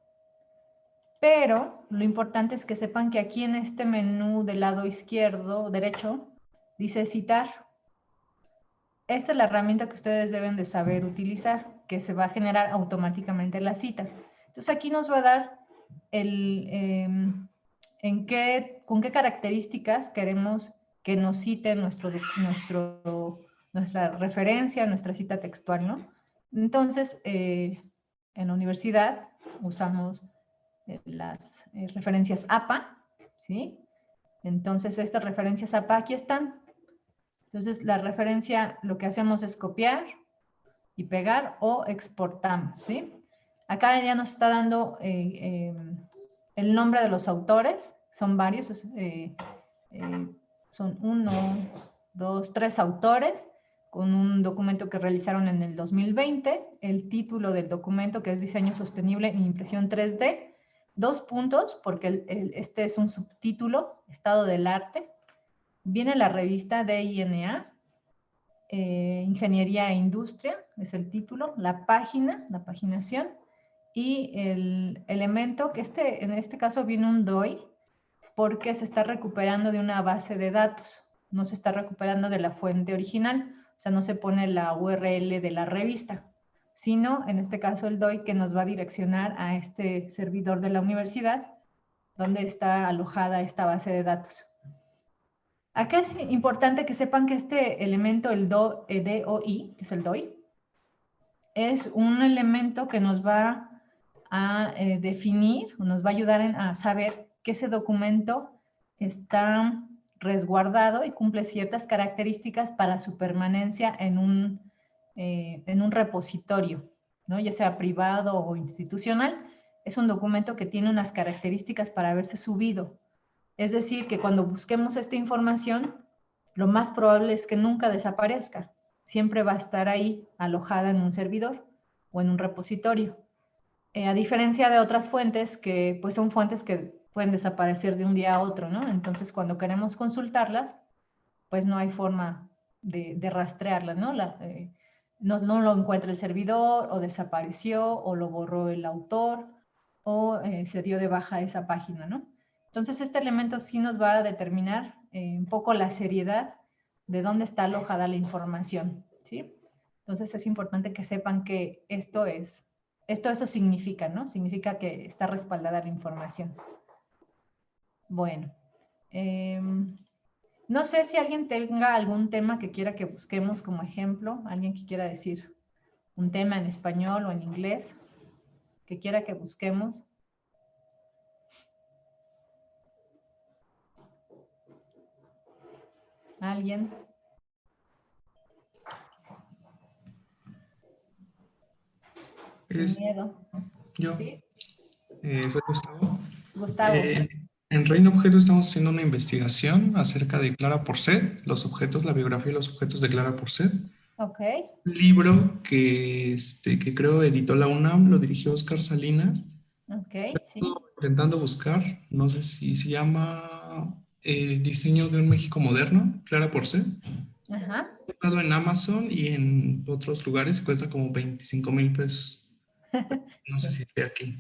Speaker 2: Pero lo importante es que sepan que aquí en este menú del lado izquierdo, derecho, dice citar. Esta es la herramienta que ustedes deben de saber utilizar, que se va a generar automáticamente la cita. Entonces aquí nos va a dar con qué características queremos que nos cite nuestra referencia, nuestra cita textual, ¿no? Entonces, en la universidad usamos las referencias APA, ¿sí? Entonces, estas referencias APA aquí están. Entonces, la referencia, lo que hacemos es copiar y pegar o exportamos, ¿sí? Acá ya nos está dando el nombre de los autores, son varios, son 1, 2, 3 autores con un documento que realizaron en el 2020, el título del documento que es Diseño Sostenible en Impresión 3D, 2 puntos porque este es un subtítulo, Estado del Arte, viene la revista DINA, Ingeniería e Industria, es el título, la paginación, y el elemento, que en este caso viene un DOI, porque se está recuperando de una base de datos, no se está recuperando de la fuente original, o sea, no se pone la URL de la revista, sino en este caso el DOI que nos va a direccionar a este servidor de la universidad, donde está alojada esta base de datos. Acá es importante que sepan que este elemento, el DOI, que es el DOI, es un elemento que nos va a definir, o nos va a ayudar a saber que ese documento está resguardado y cumple ciertas características para su permanencia en un repositorio, ¿no? Ya sea privado o institucional. Es un documento que tiene unas características para haberse subido. Es decir, que cuando busquemos esta información, lo más probable es que nunca desaparezca. Siempre va a estar ahí alojada en un servidor o en un repositorio. A diferencia de otras fuentes que pues son fuentes que pueden desaparecer de un día a otro, ¿no? Entonces, cuando queremos consultarlas, pues no hay forma de rastrearlas, ¿no? No lo encuentra el servidor, o desapareció, o lo borró el autor, o se dio de baja esa página, ¿no? Entonces, este elemento sí nos va a determinar un poco la seriedad de dónde está alojada la información, ¿sí? Entonces, es importante que sepan que eso significa, ¿no? Significa que está respaldada la información. Bueno, no sé si alguien tenga algún tema que quiera que busquemos como ejemplo, alguien que quiera decir un tema en español o en inglés, que quiera que busquemos. ¿Alguien? Sin miedo.
Speaker 4: Yo,
Speaker 2: ¿Sí?
Speaker 4: soy Gustavo.
Speaker 2: Gustavo.
Speaker 4: En Reino Objeto estamos haciendo una investigación acerca de Clara Porcet, los objetos, la biografía de los objetos de Clara Porcet.
Speaker 2: Ok.
Speaker 4: Un libro que creo editó la UNAM, lo dirigió Oscar Salinas.
Speaker 2: Ok, sí.
Speaker 4: Intentando buscar, no sé si se llama Diseño de un México Moderno, Clara Porcet.
Speaker 2: Ajá.
Speaker 4: Comprado en Amazon y en otros lugares, cuesta como 25,000 pesos. No sé si esté aquí.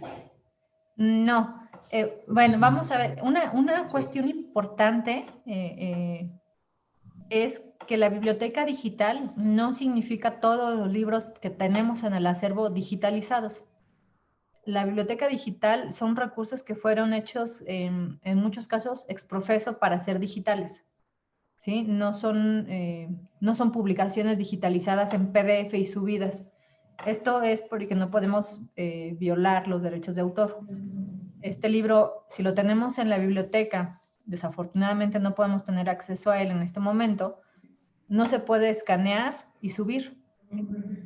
Speaker 2: No. Bueno,
Speaker 4: Sí.
Speaker 2: vamos a ver. Una cuestión importante es que la biblioteca digital no significa todos los libros que tenemos en el acervo digitalizados. La biblioteca digital son recursos que fueron hechos en muchos casos ex profeso para ser digitales. ¿Sí? No son publicaciones digitalizadas en PDF y subidas. Esto es porque no podemos violar los derechos de autor. Este libro, si lo tenemos en la biblioteca, desafortunadamente no podemos tener acceso a él en este momento, no se puede escanear y subir.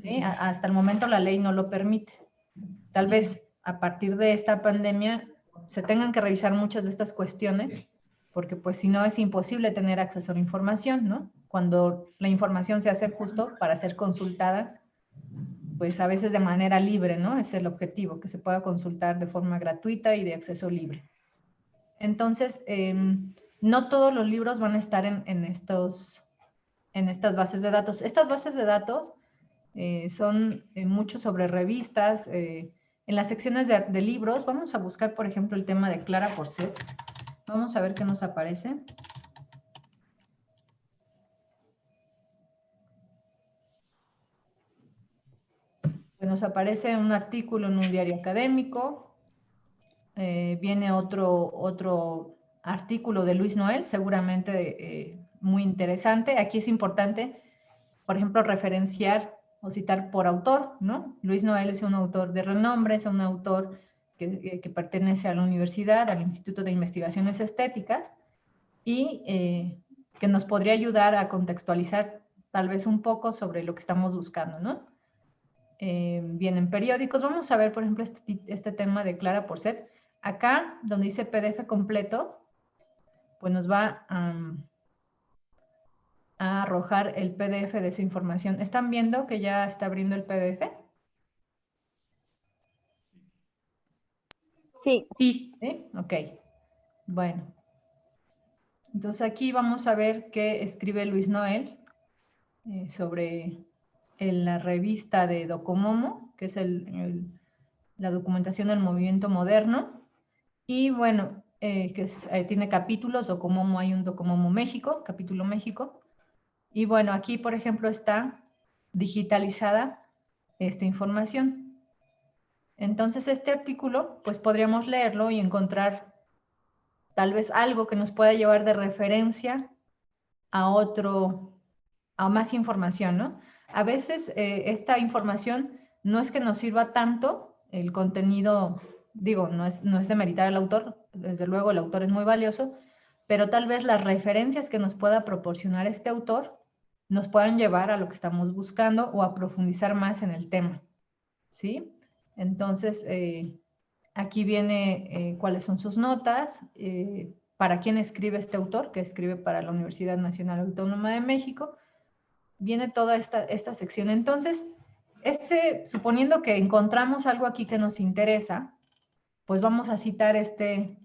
Speaker 2: ¿Sí? Hasta el momento la ley no lo permite. Tal vez a partir de esta pandemia se tengan que revisar muchas de estas cuestiones, porque pues si no es imposible tener acceso a la información, ¿no? Cuando la información se hace justo para ser consultada, pues a veces de manera libre, ¿no? Es el objetivo, que se pueda consultar de forma gratuita y de acceso libre. Entonces, no todos los libros van a estar en estas bases de datos. Estas bases de datos son mucho sobre revistas. En las secciones de libros, vamos a buscar, por ejemplo, el tema de Clara Porcet. Vamos a ver qué nos aparece. Pues nos aparece un artículo en un diario académico. Viene otro artículo de Luis Noel, seguramente muy interesante. Aquí es importante, por ejemplo, referenciar o citar por autor, ¿no? Luis Noel es un autor de renombre, es un autor que pertenece a la universidad, al Instituto de Investigaciones Estéticas, y que nos podría ayudar a contextualizar tal vez un poco sobre lo que estamos buscando, ¿no? Vienen periódicos. Vamos a ver, por ejemplo, este tema de Clara Porcet. Acá, donde dice PDF completo, pues nos va a arrojar el PDF de esa información. ¿Están viendo que ya está abriendo el PDF?
Speaker 3: Sí.
Speaker 1: Sí,
Speaker 2: ¿Sí? Ok. Bueno. Entonces aquí vamos a ver qué escribe Luis Noel sobre la revista de Docomomo, que es la documentación del movimiento moderno. Y bueno, tiene capítulos. Docomomo, hay un Docomomo México, capítulo México. Y bueno, aquí, por ejemplo, está digitalizada esta información. Entonces, este artículo, pues podríamos leerlo y encontrar tal vez algo que nos pueda llevar de referencia a más información, ¿no? A veces esta información no es que nos sirva tanto, el contenido, digo, no es demeritar al autor, desde luego el autor es muy valioso, pero tal vez las referencias que nos pueda proporcionar este autor nos puedan llevar a lo que estamos buscando o a profundizar más en el tema, ¿sí? Entonces, aquí viene cuáles son sus notas, para quién escribe este autor, que escribe para la Universidad Nacional Autónoma de México. Viene toda esta sección. Entonces, suponiendo que encontramos algo aquí que nos interesa, pues vamos a citar este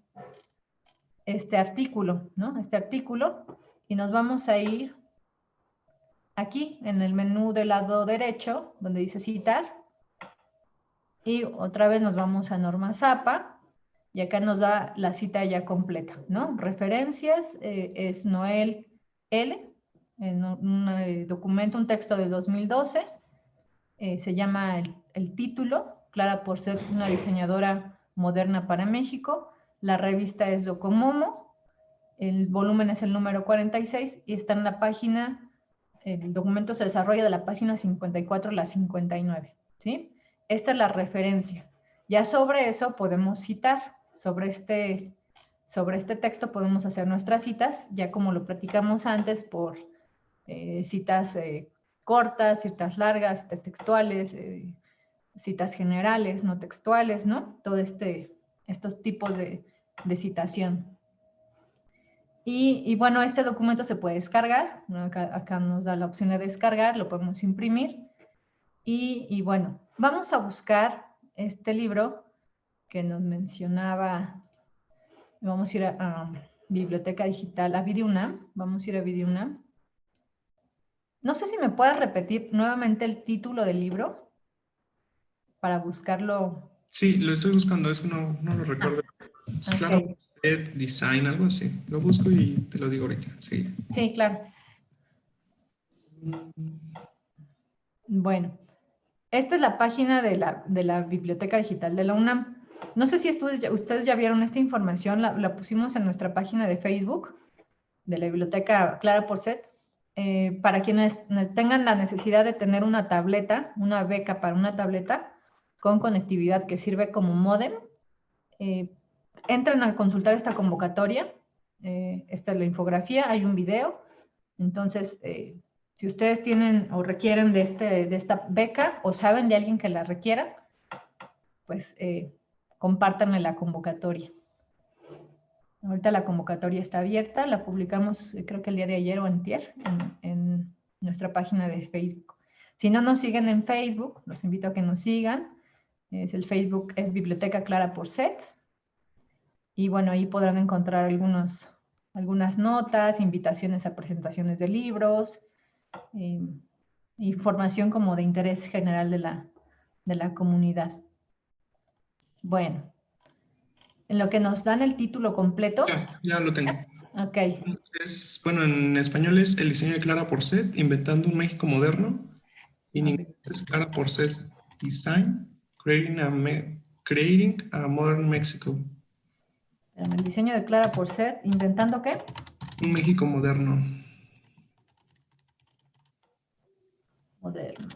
Speaker 2: artículo, ¿no? Este artículo, y nos vamos a ir aquí en el menú del lado derecho, donde dice citar, y otra vez nos vamos a Norma Zappa, y acá nos da la cita ya completa, ¿no? Referencias, es Noel L., en un documento, un texto del 2012, se llama el título, Clara Porcel, una diseñadora moderna para México. La revista es Docomomo, el volumen es el número 46 y está en la página, el documento se desarrolla de la página 54 a la 59, ¿sí? Esta es la referencia. Ya sobre eso podemos citar, sobre este texto podemos hacer nuestras citas, ya como lo platicamos antes, por citas cortas, citas largas, citas textuales, citas generales, no textuales, ¿no? Todo estos tipos de citación. Y bueno, este documento se puede descargar, ¿no? Acá nos da la opción de descargar, lo podemos imprimir. Y bueno, vamos a buscar este libro que nos mencionaba. Vamos a ir a Biblioteca Digital, a VideoUNAM. Vamos a ir a VideoUNAM. No sé si me puedes repetir nuevamente el título del libro para buscarlo.
Speaker 4: Sí, lo estoy buscando, es que no lo recuerdo. Es
Speaker 2: Ok.
Speaker 4: Clara Porcel Design, algo así. Lo busco y te lo digo ahorita. Sí.
Speaker 2: Sí, claro. Bueno, esta es la página de la Biblioteca Digital de la UNAM. No sé si ustedes ya vieron esta información, la pusimos en nuestra página de Facebook de la Biblioteca Clara Porcel. Para quienes tengan la necesidad de tener una tableta, una beca para una tableta con conectividad que sirve como módem, entren a consultar esta convocatoria. Esta es la infografía, hay un video. Entonces, si ustedes tienen o requieren de esta beca o saben de alguien que la requiera, pues compártanme la convocatoria. Ahorita la convocatoria está abierta, la publicamos creo que el día de ayer o antier en nuestra página de Facebook. Si no nos siguen en Facebook, los invito a que nos sigan. El Facebook es Biblioteca Clara Porcel. Y bueno, ahí podrán encontrar algunas notas, invitaciones a presentaciones de libros, información como de interés general de la comunidad. Bueno, en lo que nos dan el título completo.
Speaker 4: Ya lo tengo.
Speaker 2: Ok.
Speaker 4: Bueno, en español es El diseño de Clara Porcel, inventando un México moderno. En inglés es Clara Porcel Design, creating a modern Mexico.
Speaker 2: El diseño de Clara Porcel, ¿inventando qué?
Speaker 4: Un México moderno.
Speaker 2: Moderno.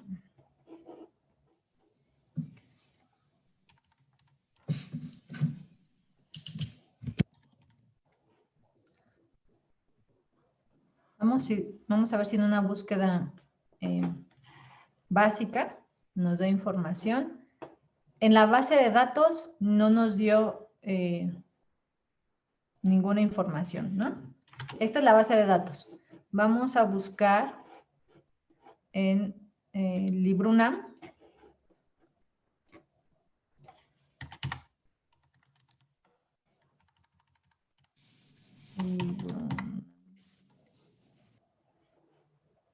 Speaker 2: Vamos a ver si en una búsqueda básica nos da información. En la base de datos no nos dio ninguna información, ¿no? Esta es la base de datos. Vamos a buscar en LibroUNAM.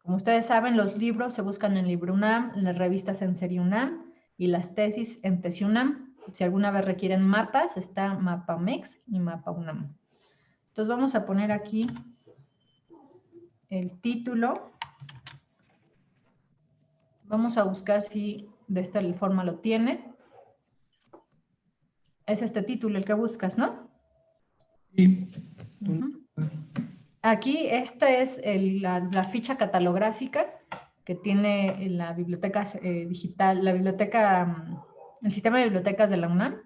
Speaker 2: Como ustedes saben, los libros se buscan en LibroUNAM, las revistas en Serie UNAM y las tesis en Tesis UNAM. Si alguna vez requieren mapas, está MapaMex y MapaUNAM. Entonces vamos a poner aquí el título. Vamos a buscar si de esta forma lo tiene. Es este título el que buscas, ¿no?
Speaker 4: Sí.
Speaker 2: Aquí esta es la ficha catalográfica que tiene la biblioteca digital, el sistema de bibliotecas de la UNAM.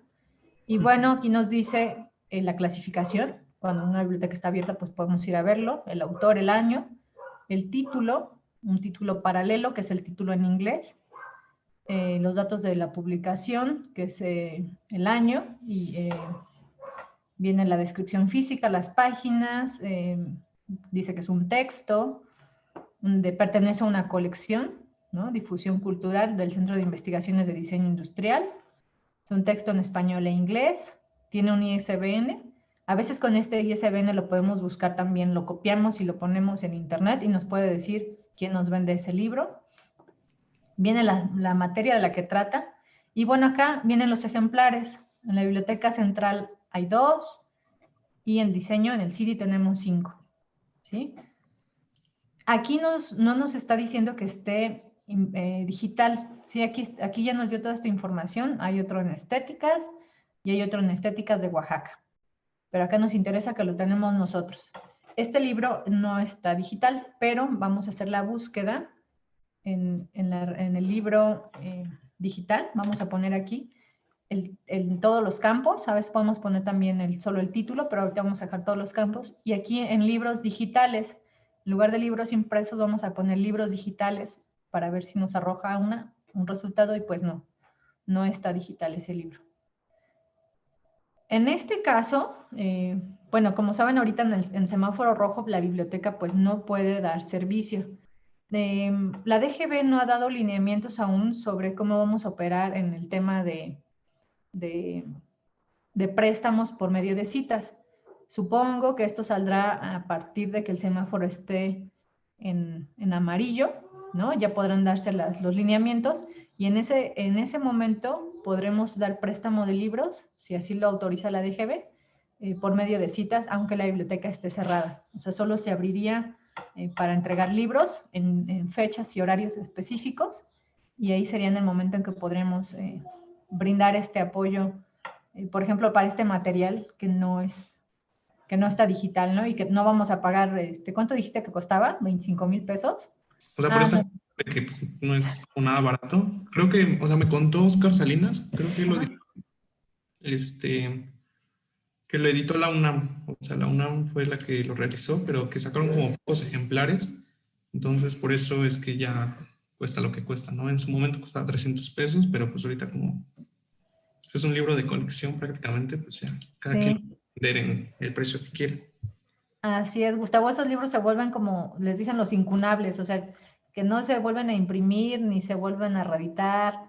Speaker 2: Y bueno, aquí nos dice la clasificación. Cuando una biblioteca está abierta, pues podemos ir a verlo. El autor, el año, el título, un título paralelo, que es el título en inglés. Los datos de la publicación, que es el año, y viene la descripción física, las páginas, dice que es un texto, pertenece a una colección, ¿no? Difusión cultural del Centro de Investigaciones de Diseño Industrial. Es un texto en español e inglés, tiene un ISBN. A veces con este ISBN lo podemos buscar también, lo copiamos y lo ponemos en internet y nos puede decir quién nos vende ese libro. Viene la materia de la que trata. Y bueno, acá vienen los ejemplares. En la Biblioteca Central hay 2, y en diseño, en el CD, tenemos 5, ¿sí? Aquí no nos está diciendo que esté digital, ¿sí? Aquí ya nos dio toda esta información. Hay otro en estéticas y hay otro en estéticas de Oaxaca. Pero acá nos interesa que lo tenemos nosotros. Este libro no está digital, pero vamos a hacer la búsqueda en el libro digital. Vamos a poner aquí en todos los campos. A veces podemos poner también solo el título, pero ahorita vamos a dejar todos los campos. Y aquí en libros digitales, en lugar de libros impresos, vamos a poner libros digitales para ver si nos arroja un resultado, y pues no está digital ese libro. En este caso, bueno, como saben, ahorita en semáforo rojo la biblioteca pues no puede dar servicio. La DGB no ha dado lineamientos aún sobre cómo vamos a operar en el tema de préstamos por medio de citas. Supongo que esto saldrá a partir de que el semáforo esté en amarillo, ¿no? Ya podrán darse los lineamientos, y en ese momento podremos dar préstamo de libros, si así lo autoriza la DGB, por medio de citas, aunque la biblioteca esté cerrada. O sea, solo se abriría para entregar libros en fechas y horarios específicos, y ahí sería en el momento en que podremos brindar este apoyo, por ejemplo, para este material que no está digital, ¿no? Y que no vamos a pagar, ¿cuánto dijiste que costaba? 25,000 pesos.
Speaker 4: O sea, por esta que pues, no es como nada barato. Creo que, o sea, me contó Oscar Salinas, creo que lo dijo, que lo editó la UNAM. O sea, la UNAM fue la que lo realizó, pero que sacaron como pocos ejemplares. Entonces, por eso es que ya cuesta lo que cuesta, ¿no? En su momento costaba 300 pesos, pero pues ahorita como es un libro de colección prácticamente, pues ya cada quien puede vender en el precio que quiere.
Speaker 2: Así es, Gustavo, esos libros se vuelven como, les dicen, los incunables, o sea, que no se vuelven a imprimir, ni se vuelven a reeditar,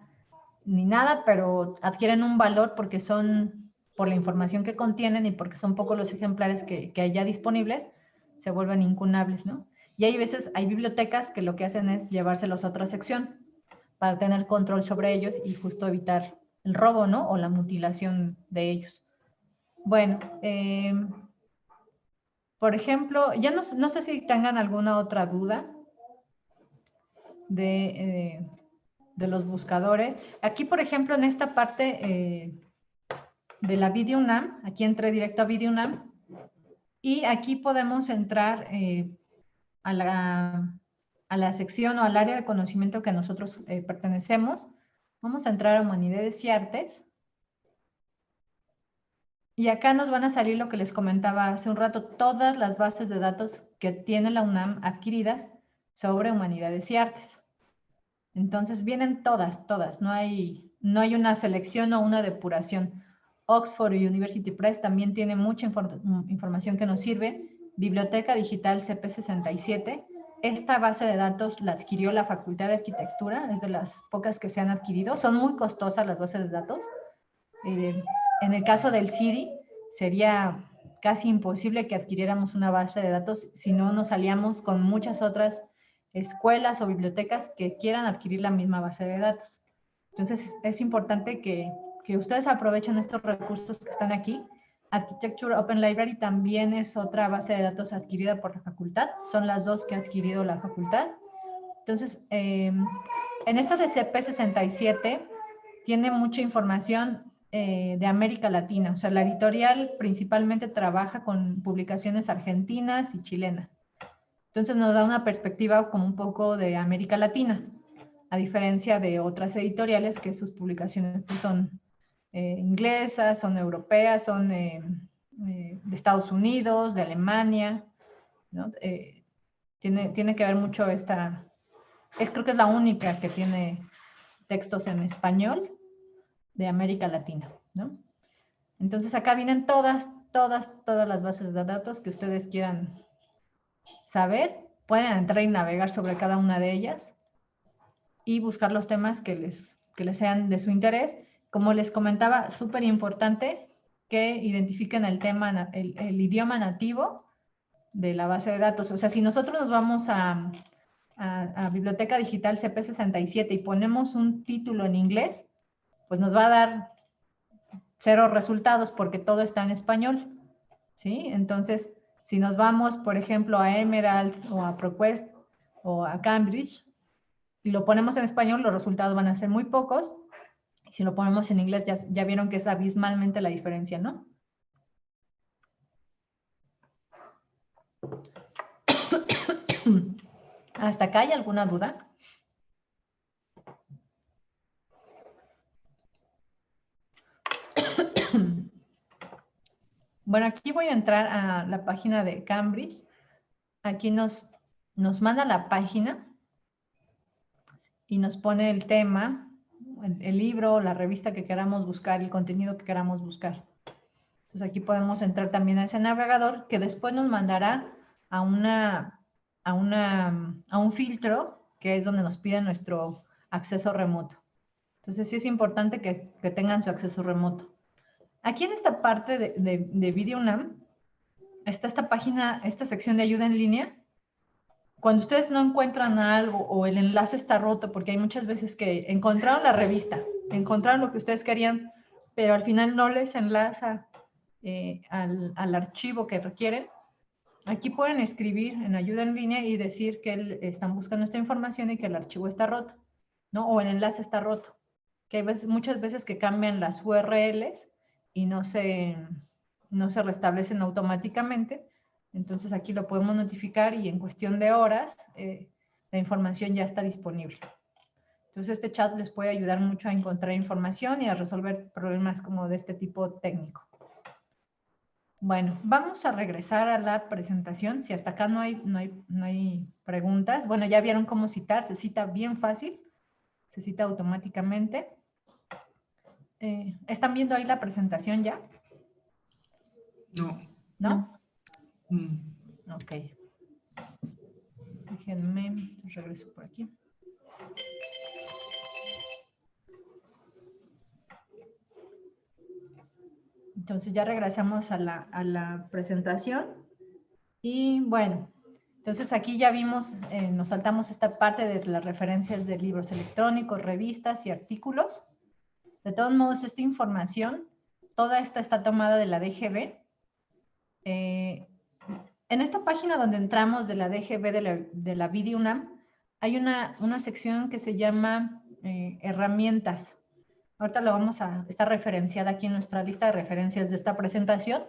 Speaker 2: ni nada, pero adquieren un valor porque son, por la información que contienen y porque son pocos los ejemplares que hay ya disponibles, se vuelven incunables, ¿no? Y hay veces, hay bibliotecas que lo que hacen es llevárselos a otra sección para tener control sobre ellos y justo evitar el robo, ¿no? O la mutilación de ellos. Bueno, por ejemplo, ya no sé si tengan alguna otra duda de los buscadores. Aquí, por ejemplo, en esta parte de la VideoUNAM, aquí entré directo a VideoUNAM, y aquí podemos entrar a la sección o al área de conocimiento que nosotros pertenecemos. Vamos a entrar a Humanidades y Artes. Y acá nos van a salir lo que les comentaba hace un rato, todas las bases de datos que tiene la UNAM adquiridas sobre Humanidades y Artes. Entonces vienen todas, no hay una selección o una depuración. Oxford University Press también tiene mucha información que nos sirve. Biblioteca Digital CP67. Esta base de datos la adquirió la Facultad de Arquitectura, es de las pocas que se han adquirido. Son muy costosas las bases de datos. En el caso del CIDI, sería casi imposible que adquiriéramos una base de datos si no nos aliamos con muchas otras escuelas o bibliotecas que quieran adquirir la misma base de datos. Entonces, es importante que ustedes aprovechen estos recursos que están aquí. Architecture Open Library también es otra base de datos adquirida por la facultad. Son las dos que ha adquirido la facultad. Entonces, en esta de CP67 tiene mucha información de América Latina. O sea, la editorial principalmente trabaja con publicaciones argentinas y chilenas. Entonces nos da una perspectiva como un poco de América Latina, a diferencia de otras editoriales que sus publicaciones pues, son inglesas, son europeas, son de Estados Unidos, de Alemania, ¿no? Tiene que ver mucho creo que es la única que tiene textos en español de América Latina, ¿no? Entonces acá vienen todas las bases de datos que ustedes quieran saber. Pueden entrar y navegar sobre cada una de ellas y buscar los temas que les sean de su interés. Como les comentaba, súper importante que identifiquen el tema, el idioma nativo de la base de datos. O sea, si nosotros nos vamos a Biblioteca Digital CP67 y ponemos un título en inglés, pues nos va a dar 0 resultados porque todo está en español, ¿sí? Entonces, si nos vamos, por ejemplo, a Emerald o a ProQuest o a Cambridge y lo ponemos en español, los resultados van a ser muy pocos. Si lo ponemos en inglés, ya vieron que es abismalmente la diferencia, ¿no? ¿Hasta acá hay alguna duda? Bueno, aquí voy a entrar a la página de Cambridge. Aquí nos manda la página y nos pone el tema, el libro, la revista que queramos buscar, el contenido que queramos buscar. Entonces aquí podemos entrar también a ese navegador que después nos mandará a un filtro que es donde nos pide nuestro acceso remoto. Entonces sí es importante que tengan su acceso remoto. Aquí en esta parte de VideoUNAM está esta página, esta sección de ayuda en línea. Cuando ustedes no encuentran algo o el enlace está roto, porque hay muchas veces que encontraron la revista, encontraron lo que ustedes querían, pero al final no les enlaza al archivo que requieren. Aquí pueden escribir en ayuda en línea y decir que están buscando esta información y que el archivo está roto, ¿no? O el enlace está roto. Que hay muchas veces que cambian las URLs y no se restablecen automáticamente. Entonces aquí lo podemos notificar y en cuestión de horas la información ya está disponible. Entonces este chat les puede ayudar mucho a encontrar información y a resolver problemas como de este tipo técnico. Bueno, vamos a regresar a la presentación. Si hasta acá no hay preguntas. Bueno, ya vieron cómo citar. Se cita bien fácil. Se cita automáticamente. ¿Están viendo ahí la presentación ya?
Speaker 4: No.
Speaker 2: ¿No?
Speaker 4: Mm.
Speaker 2: Ok. Déjenme, regreso por aquí. Entonces ya regresamos a la presentación. Y bueno, entonces aquí ya vimos, nos saltamos esta parte de las referencias de libros electrónicos, revistas y artículos. De todos modos, esta información, toda esta está tomada de la DGB. En esta página donde entramos de la DGB de la VideoUNAM, hay una sección que se llama herramientas. Ahorita está referenciada aquí en nuestra lista de referencias de esta presentación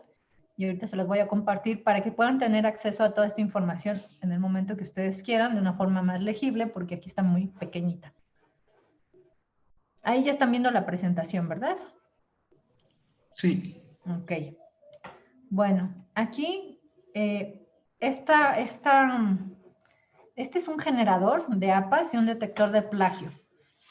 Speaker 2: y ahorita se las voy a compartir para que puedan tener acceso a toda esta información en el momento que ustedes quieran, de una forma más legible, porque aquí está muy pequeñita. Ahí ya están viendo la presentación, ¿verdad?
Speaker 4: Sí.
Speaker 2: Ok. Bueno, aquí este es un generador de APAs y un detector de plagio.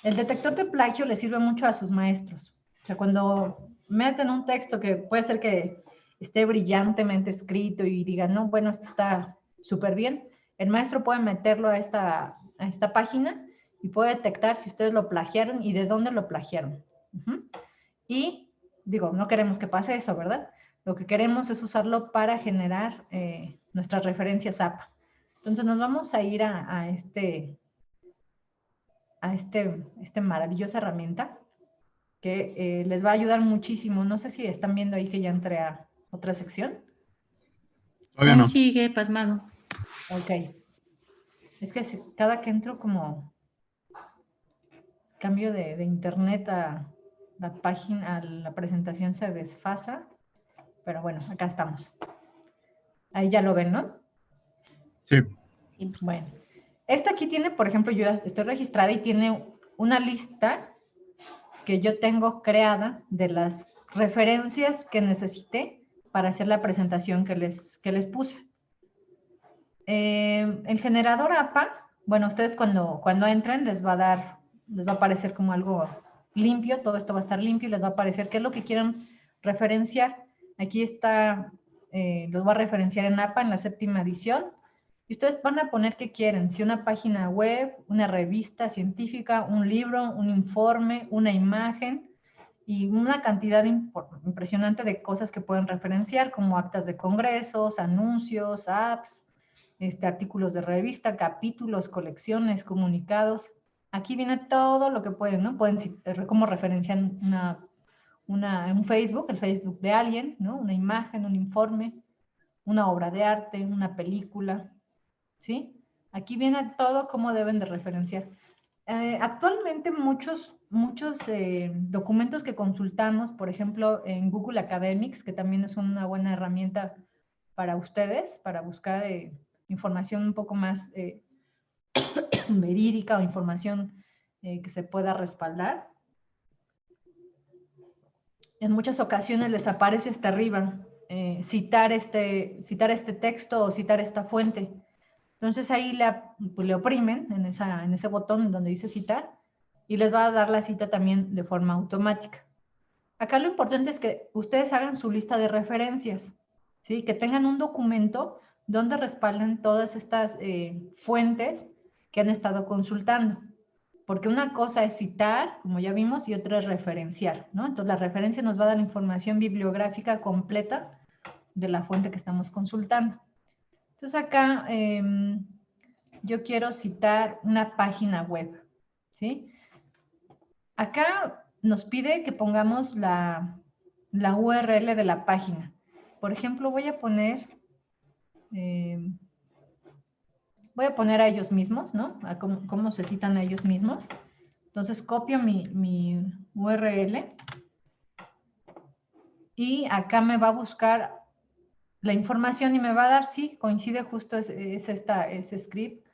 Speaker 2: El detector de plagio le sirve mucho a sus maestros. O sea, cuando meten un texto que puede ser que esté brillantemente escrito y digan, no, bueno, esto está súper bien, el maestro puede meterlo a esta página y puede detectar si ustedes lo plagiaron y de dónde lo plagiaron. Y, digo, no queremos que pase eso, ¿verdad? Lo que queremos es usarlo para generar nuestras referencias APA. Entonces nos vamos a ir a esta maravillosa herramienta que les va a ayudar muchísimo. No sé si están viendo ahí que ya entré a otra sección.
Speaker 3: Todavía no.
Speaker 1: Sigue pasmado.
Speaker 2: Ok. Es que cada que entro como cambio de internet a la página, a la presentación se desfasa. Pero bueno, acá estamos. Ahí ya lo ven, ¿no?
Speaker 3: Sí.
Speaker 2: Bueno. Esta aquí tiene, por ejemplo, yo estoy registrada y tiene una lista que yo tengo creada de las referencias que necesité para hacer la presentación que les puse. El generador APA, bueno, ustedes cuando entren les va a aparecer como algo limpio, todo esto va a estar limpio y les va a aparecer qué es lo que quieren referenciar. Aquí está, los va a referenciar en APA en la 7ª edición. Y ustedes van a poner qué quieren, si una página web, una revista científica, un libro, un informe, una imagen y una cantidad impresionante de cosas que pueden referenciar, como actas de congresos, anuncios, apps, artículos de revista, capítulos, colecciones, comunicados. Aquí viene todo lo que pueden, ¿no? Pueden cómo referenciar un Facebook, el Facebook de alguien, ¿no? Una imagen, un informe, una obra de arte, una película, ¿sí? Aquí viene todo cómo deben de referenciar. Actualmente muchos documentos que consultamos, por ejemplo, en Google Academics, que también es una buena herramienta para ustedes, para buscar información un poco más verídica o información que se pueda respaldar. En muchas ocasiones les aparece hasta arriba citar este texto o citar esta fuente. Entonces ahí le oprimen en ese botón donde dice citar y les va a dar la cita también de forma automática. Acá lo importante es que ustedes hagan su lista de referencias, ¿sí? Que tengan un documento donde respalden todas estas fuentes que han estado consultando. Porque una cosa es citar, como ya vimos, y otra es referenciar, ¿no? Entonces la referencia nos va a dar la información bibliográfica completa de la fuente que estamos consultando. Entonces acá yo quiero citar una página web, ¿sí? Acá nos pide que pongamos la URL de la página. Por ejemplo, voy a poner a ellos mismos, ¿no? A cómo se citan a ellos mismos. Entonces copio mi URL y acá me va a buscar la información y me va a dar, sí, coincide justo, ese script,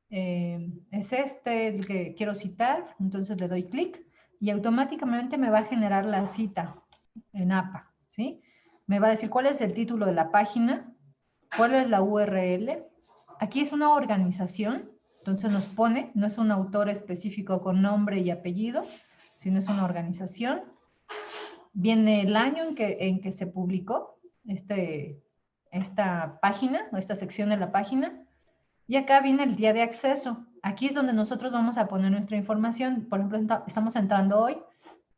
Speaker 2: es el que quiero citar, entonces le doy clic y automáticamente me va a generar la cita en APA, ¿sí? Me va a decir cuál es el título de la página, cuál es la URL. Aquí es una organización, entonces nos pone, no es un autor específico con nombre y apellido, sino es una organización. Viene el año en que se publicó esta página, o esta sección de la página, y acá viene el día de acceso. Aquí es donde nosotros vamos a poner nuestra información. Por ejemplo, estamos entrando hoy,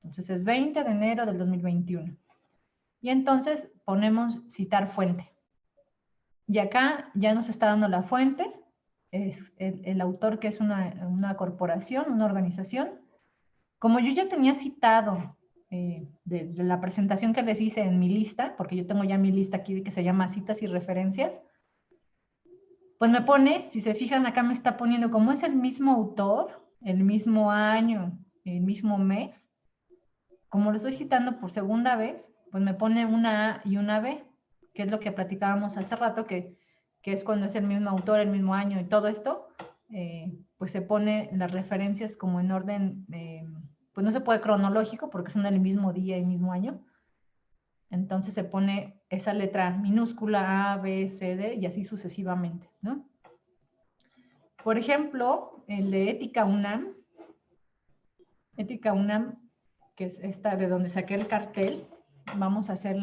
Speaker 2: entonces es 20 de enero del 2021. Y entonces ponemos citar fuente. Y acá ya nos está dando la fuente, es el autor, que es una corporación, una organización. Como yo ya tenía citado de la presentación que les hice en mi lista, porque yo tengo ya mi lista aquí que se llama citas y referencias, pues me pone, si se fijan acá me está poniendo, como es el mismo autor, el mismo año, el mismo mes, como lo estoy citando por segunda vez, pues me pone una A y una B, que es lo que platicábamos hace rato, que es cuando es el mismo autor, el mismo año y todo esto, pues se pone las referencias como en orden, pues no se puede cronológico porque son el mismo día y mismo año. Entonces se pone esa letra minúscula A, B, C, D y así sucesivamente, ¿no? Por ejemplo, el de Ética UNAM, que es esta de donde saqué el cartel, vamos a hacer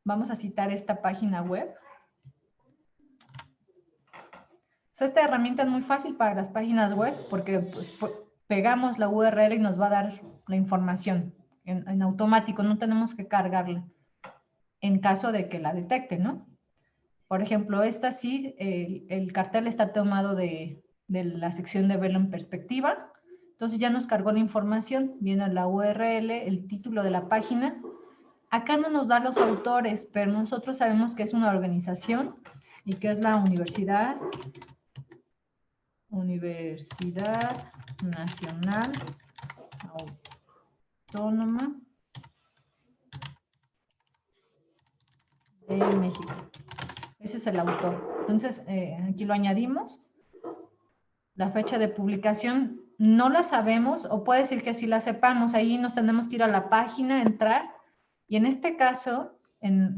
Speaker 2: vamos a citar esta página web. Esta herramienta es muy fácil para las páginas web porque pues, pegamos la URL y nos va a dar la información en automático, no tenemos que cargarla en caso de que la detecte, ¿no? Por ejemplo, esta sí, el cartel está tomado de la sección de verlo en perspectiva, entonces ya nos cargó la información, viene la URL, el título de la página. Acá no nos da los autores, pero nosotros sabemos que es una organización y que es la Universidad Nacional Autónoma de México. Ese es el autor. Entonces, aquí lo añadimos. La fecha de publicación no la sabemos, o puede decir que sí la sepamos. Ahí nos tenemos que ir a la página, entrar, y en este caso,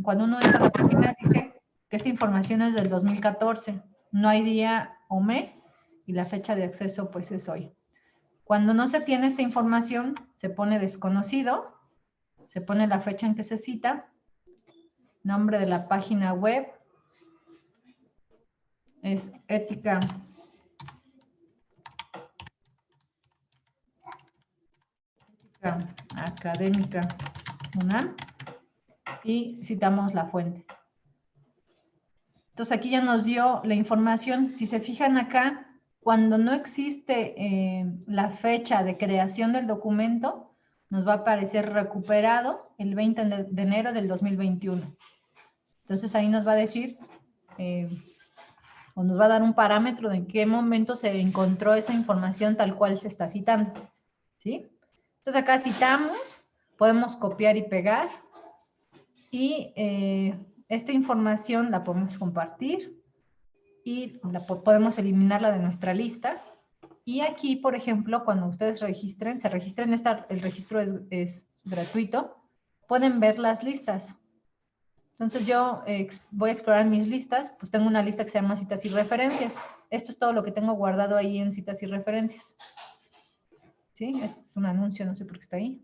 Speaker 2: cuando uno entra a la página, dice que esta información es del 2014. No hay día o mes, y la fecha de acceso pues es hoy. Cuando no se tiene esta información, se pone desconocido, se pone la fecha en que se cita, nombre de la página web, es Ética Académica UNAM, y citamos la fuente. Entonces aquí ya nos dio la información. Si se fijan acá, cuando no existe la fecha de creación del documento, nos va a aparecer recuperado el 20 de enero del 2021. Entonces ahí nos va a decir, o nos va a dar un parámetro de en qué momento se encontró esa información tal cual se está citando, ¿sí? Entonces acá citamos, podemos copiar y pegar, y esta información la podemos compartir y podemos eliminarla de nuestra lista. Y aquí, por ejemplo, cuando ustedes se registren, el registro es gratuito, pueden ver las listas. Entonces yo voy a explorar mis listas, pues tengo una lista que se llama citas y referencias. Esto es todo lo que tengo guardado ahí en citas y referencias. ¿Sí? Este es un anuncio, no sé por qué está ahí.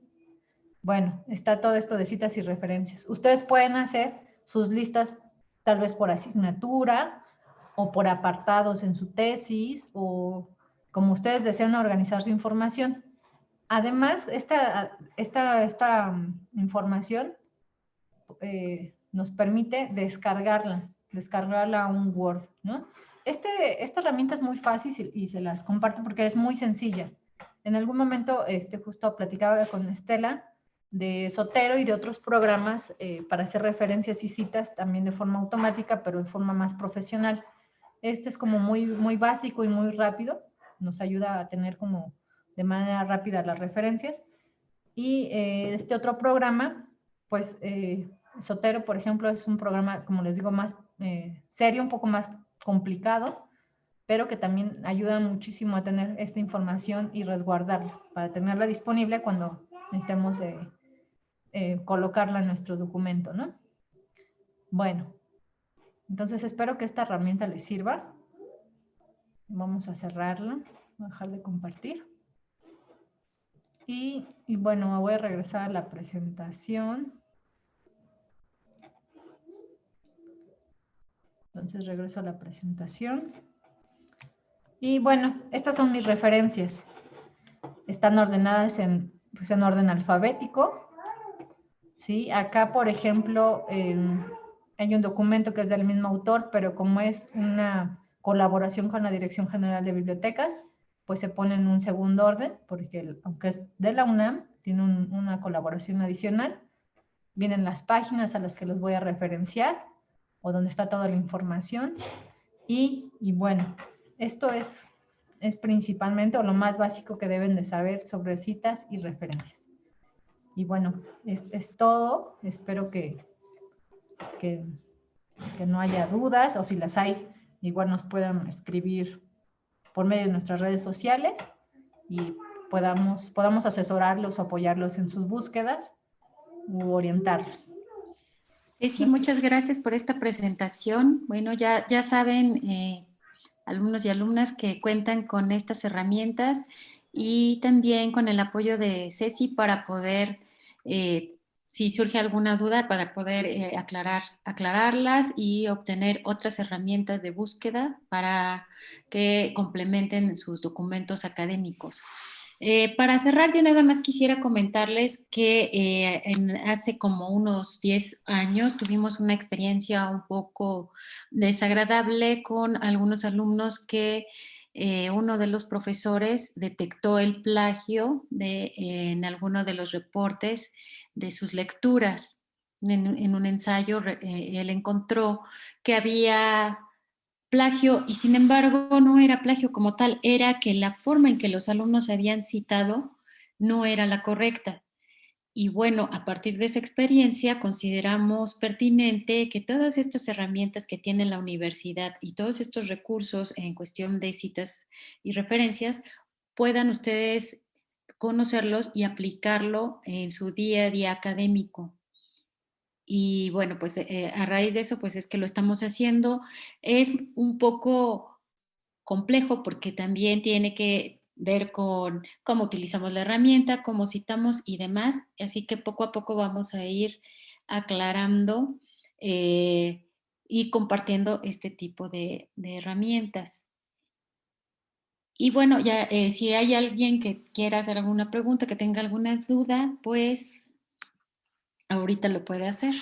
Speaker 2: Bueno, está todo esto de citas y referencias. Ustedes pueden hacer sus listas tal vez por asignatura o por apartados en su tesis o como ustedes desean organizar su información. Además, esta información nos permite descargarla a un Word, ¿no? Esta herramienta es muy fácil y se las comparto porque es muy sencilla. En algún momento, justo platicaba con Estela de Zotero y de otros programas para hacer referencias y citas también de forma automática, pero de forma más profesional. Este es como muy, muy básico y muy rápido. Nos ayuda a tener como de manera rápida las referencias. Y este otro programa, pues Zotero, por ejemplo, es un programa, como les digo, más serio, un poco más complicado, pero que también ayuda muchísimo a tener esta información y resguardarla, para tenerla disponible cuando necesitemos colocarla en nuestro documento, ¿no? Bueno, entonces espero que esta herramienta les sirva. Vamos a cerrarla, voy a dejar de compartir. Y bueno, voy a regresar a la presentación. Entonces regreso a la presentación. Y bueno, estas son mis referencias. Están ordenadas pues en orden alfabético. ¿Sí? Acá, por ejemplo, hay un documento que es del mismo autor, pero como es una colaboración con la Dirección General de Bibliotecas, pues se pone en un segundo orden, porque aunque es de la UNAM, tiene una colaboración adicional. Vienen las páginas a las que los voy a referenciar, o donde está toda la información. Y bueno, esto es principalmente o lo más básico que deben de saber sobre citas y referencias. Y bueno, es todo. Espero que no haya dudas, o si las hay, igual nos puedan escribir por medio de nuestras redes sociales y podamos asesorarlos o apoyarlos en sus búsquedas u orientarlos.
Speaker 1: Sí, muchas gracias por esta presentación. Bueno, ya saben, alumnos y alumnas, que cuentan con estas herramientas y también con el apoyo de Ceci para poder, si surge alguna duda, para poder aclararlas y obtener otras herramientas de búsqueda para que complementen sus documentos académicos. Para cerrar, yo nada más quisiera comentarles que hace como unos 10 años tuvimos una experiencia un poco desagradable con algunos alumnos que uno de los profesores detectó el plagio en alguno de los reportes de sus lecturas. En un ensayo él encontró que había plagio, y sin embargo no era plagio como tal, era que la forma en que los alumnos habían citado no era la correcta. Y bueno, a partir de esa experiencia consideramos pertinente que todas estas herramientas que tiene la universidad y todos estos recursos en cuestión de citas y referencias puedan ustedes conocerlos y aplicarlo en su día a día académico. Y bueno, pues a raíz de eso, pues es que lo estamos haciendo. Es un poco complejo porque también tiene que ver con cómo utilizamos la herramienta, cómo citamos y demás. Así que poco a poco vamos a ir aclarando y compartiendo este tipo de herramientas. Y bueno, ya si hay alguien que quiera hacer alguna pregunta, que tenga alguna duda, pues ahorita lo puede hacer.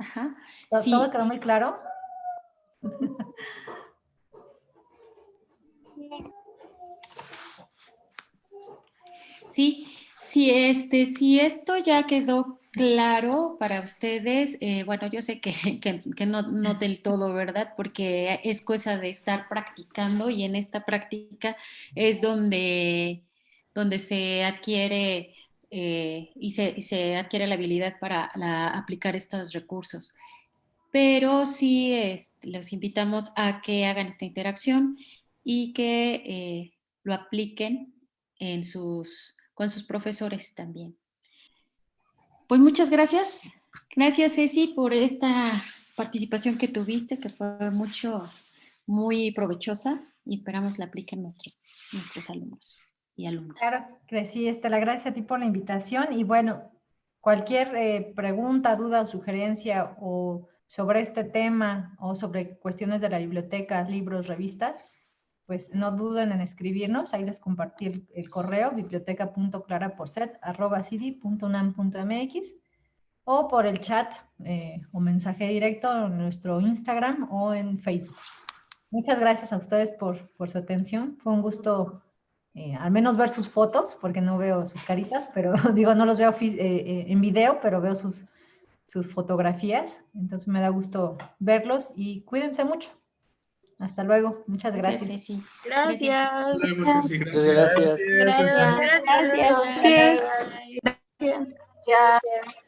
Speaker 1: Ajá.
Speaker 2: ¿Todo quedó muy claro?
Speaker 1: Sí, si esto ya quedó claro para ustedes, bueno, yo sé que no del todo, ¿verdad? Porque es cosa de estar practicando y en esta práctica es donde se adquiere y se adquiere la habilidad para aplicar estos recursos. Pero sí los invitamos a que hagan esta interacción y que lo apliquen con sus profesores también. Pues muchas gracias. Gracias, Ceci, por esta participación que tuviste, que fue muy provechosa y esperamos la apliquen nuestros alumnos y alumnas.
Speaker 2: Claro que sí, Estela, gracias a ti por la invitación y bueno, cualquier pregunta, duda o sugerencia o sobre este tema o sobre cuestiones de la biblioteca, libros, revistas, pues no duden en escribirnos. Ahí les compartí el correo bibliotecas.claraporcet@cidi.unam.mx o por el chat o mensaje directo en nuestro Instagram o en Facebook. Muchas gracias a ustedes por su atención. Fue un gusto al menos ver sus fotos, porque no veo sus caritas, pero digo, no los veo en video, pero veo sus fotografías. Entonces me da gusto verlos y cuídense mucho. Hasta luego. Muchas gracias.
Speaker 1: Ceci.
Speaker 5: Gracias.
Speaker 4: Hasta luego, Ceci, gracias.
Speaker 6: Gracias.
Speaker 5: Gracias.
Speaker 7: Gracias.
Speaker 5: Gracias.
Speaker 7: Gracias.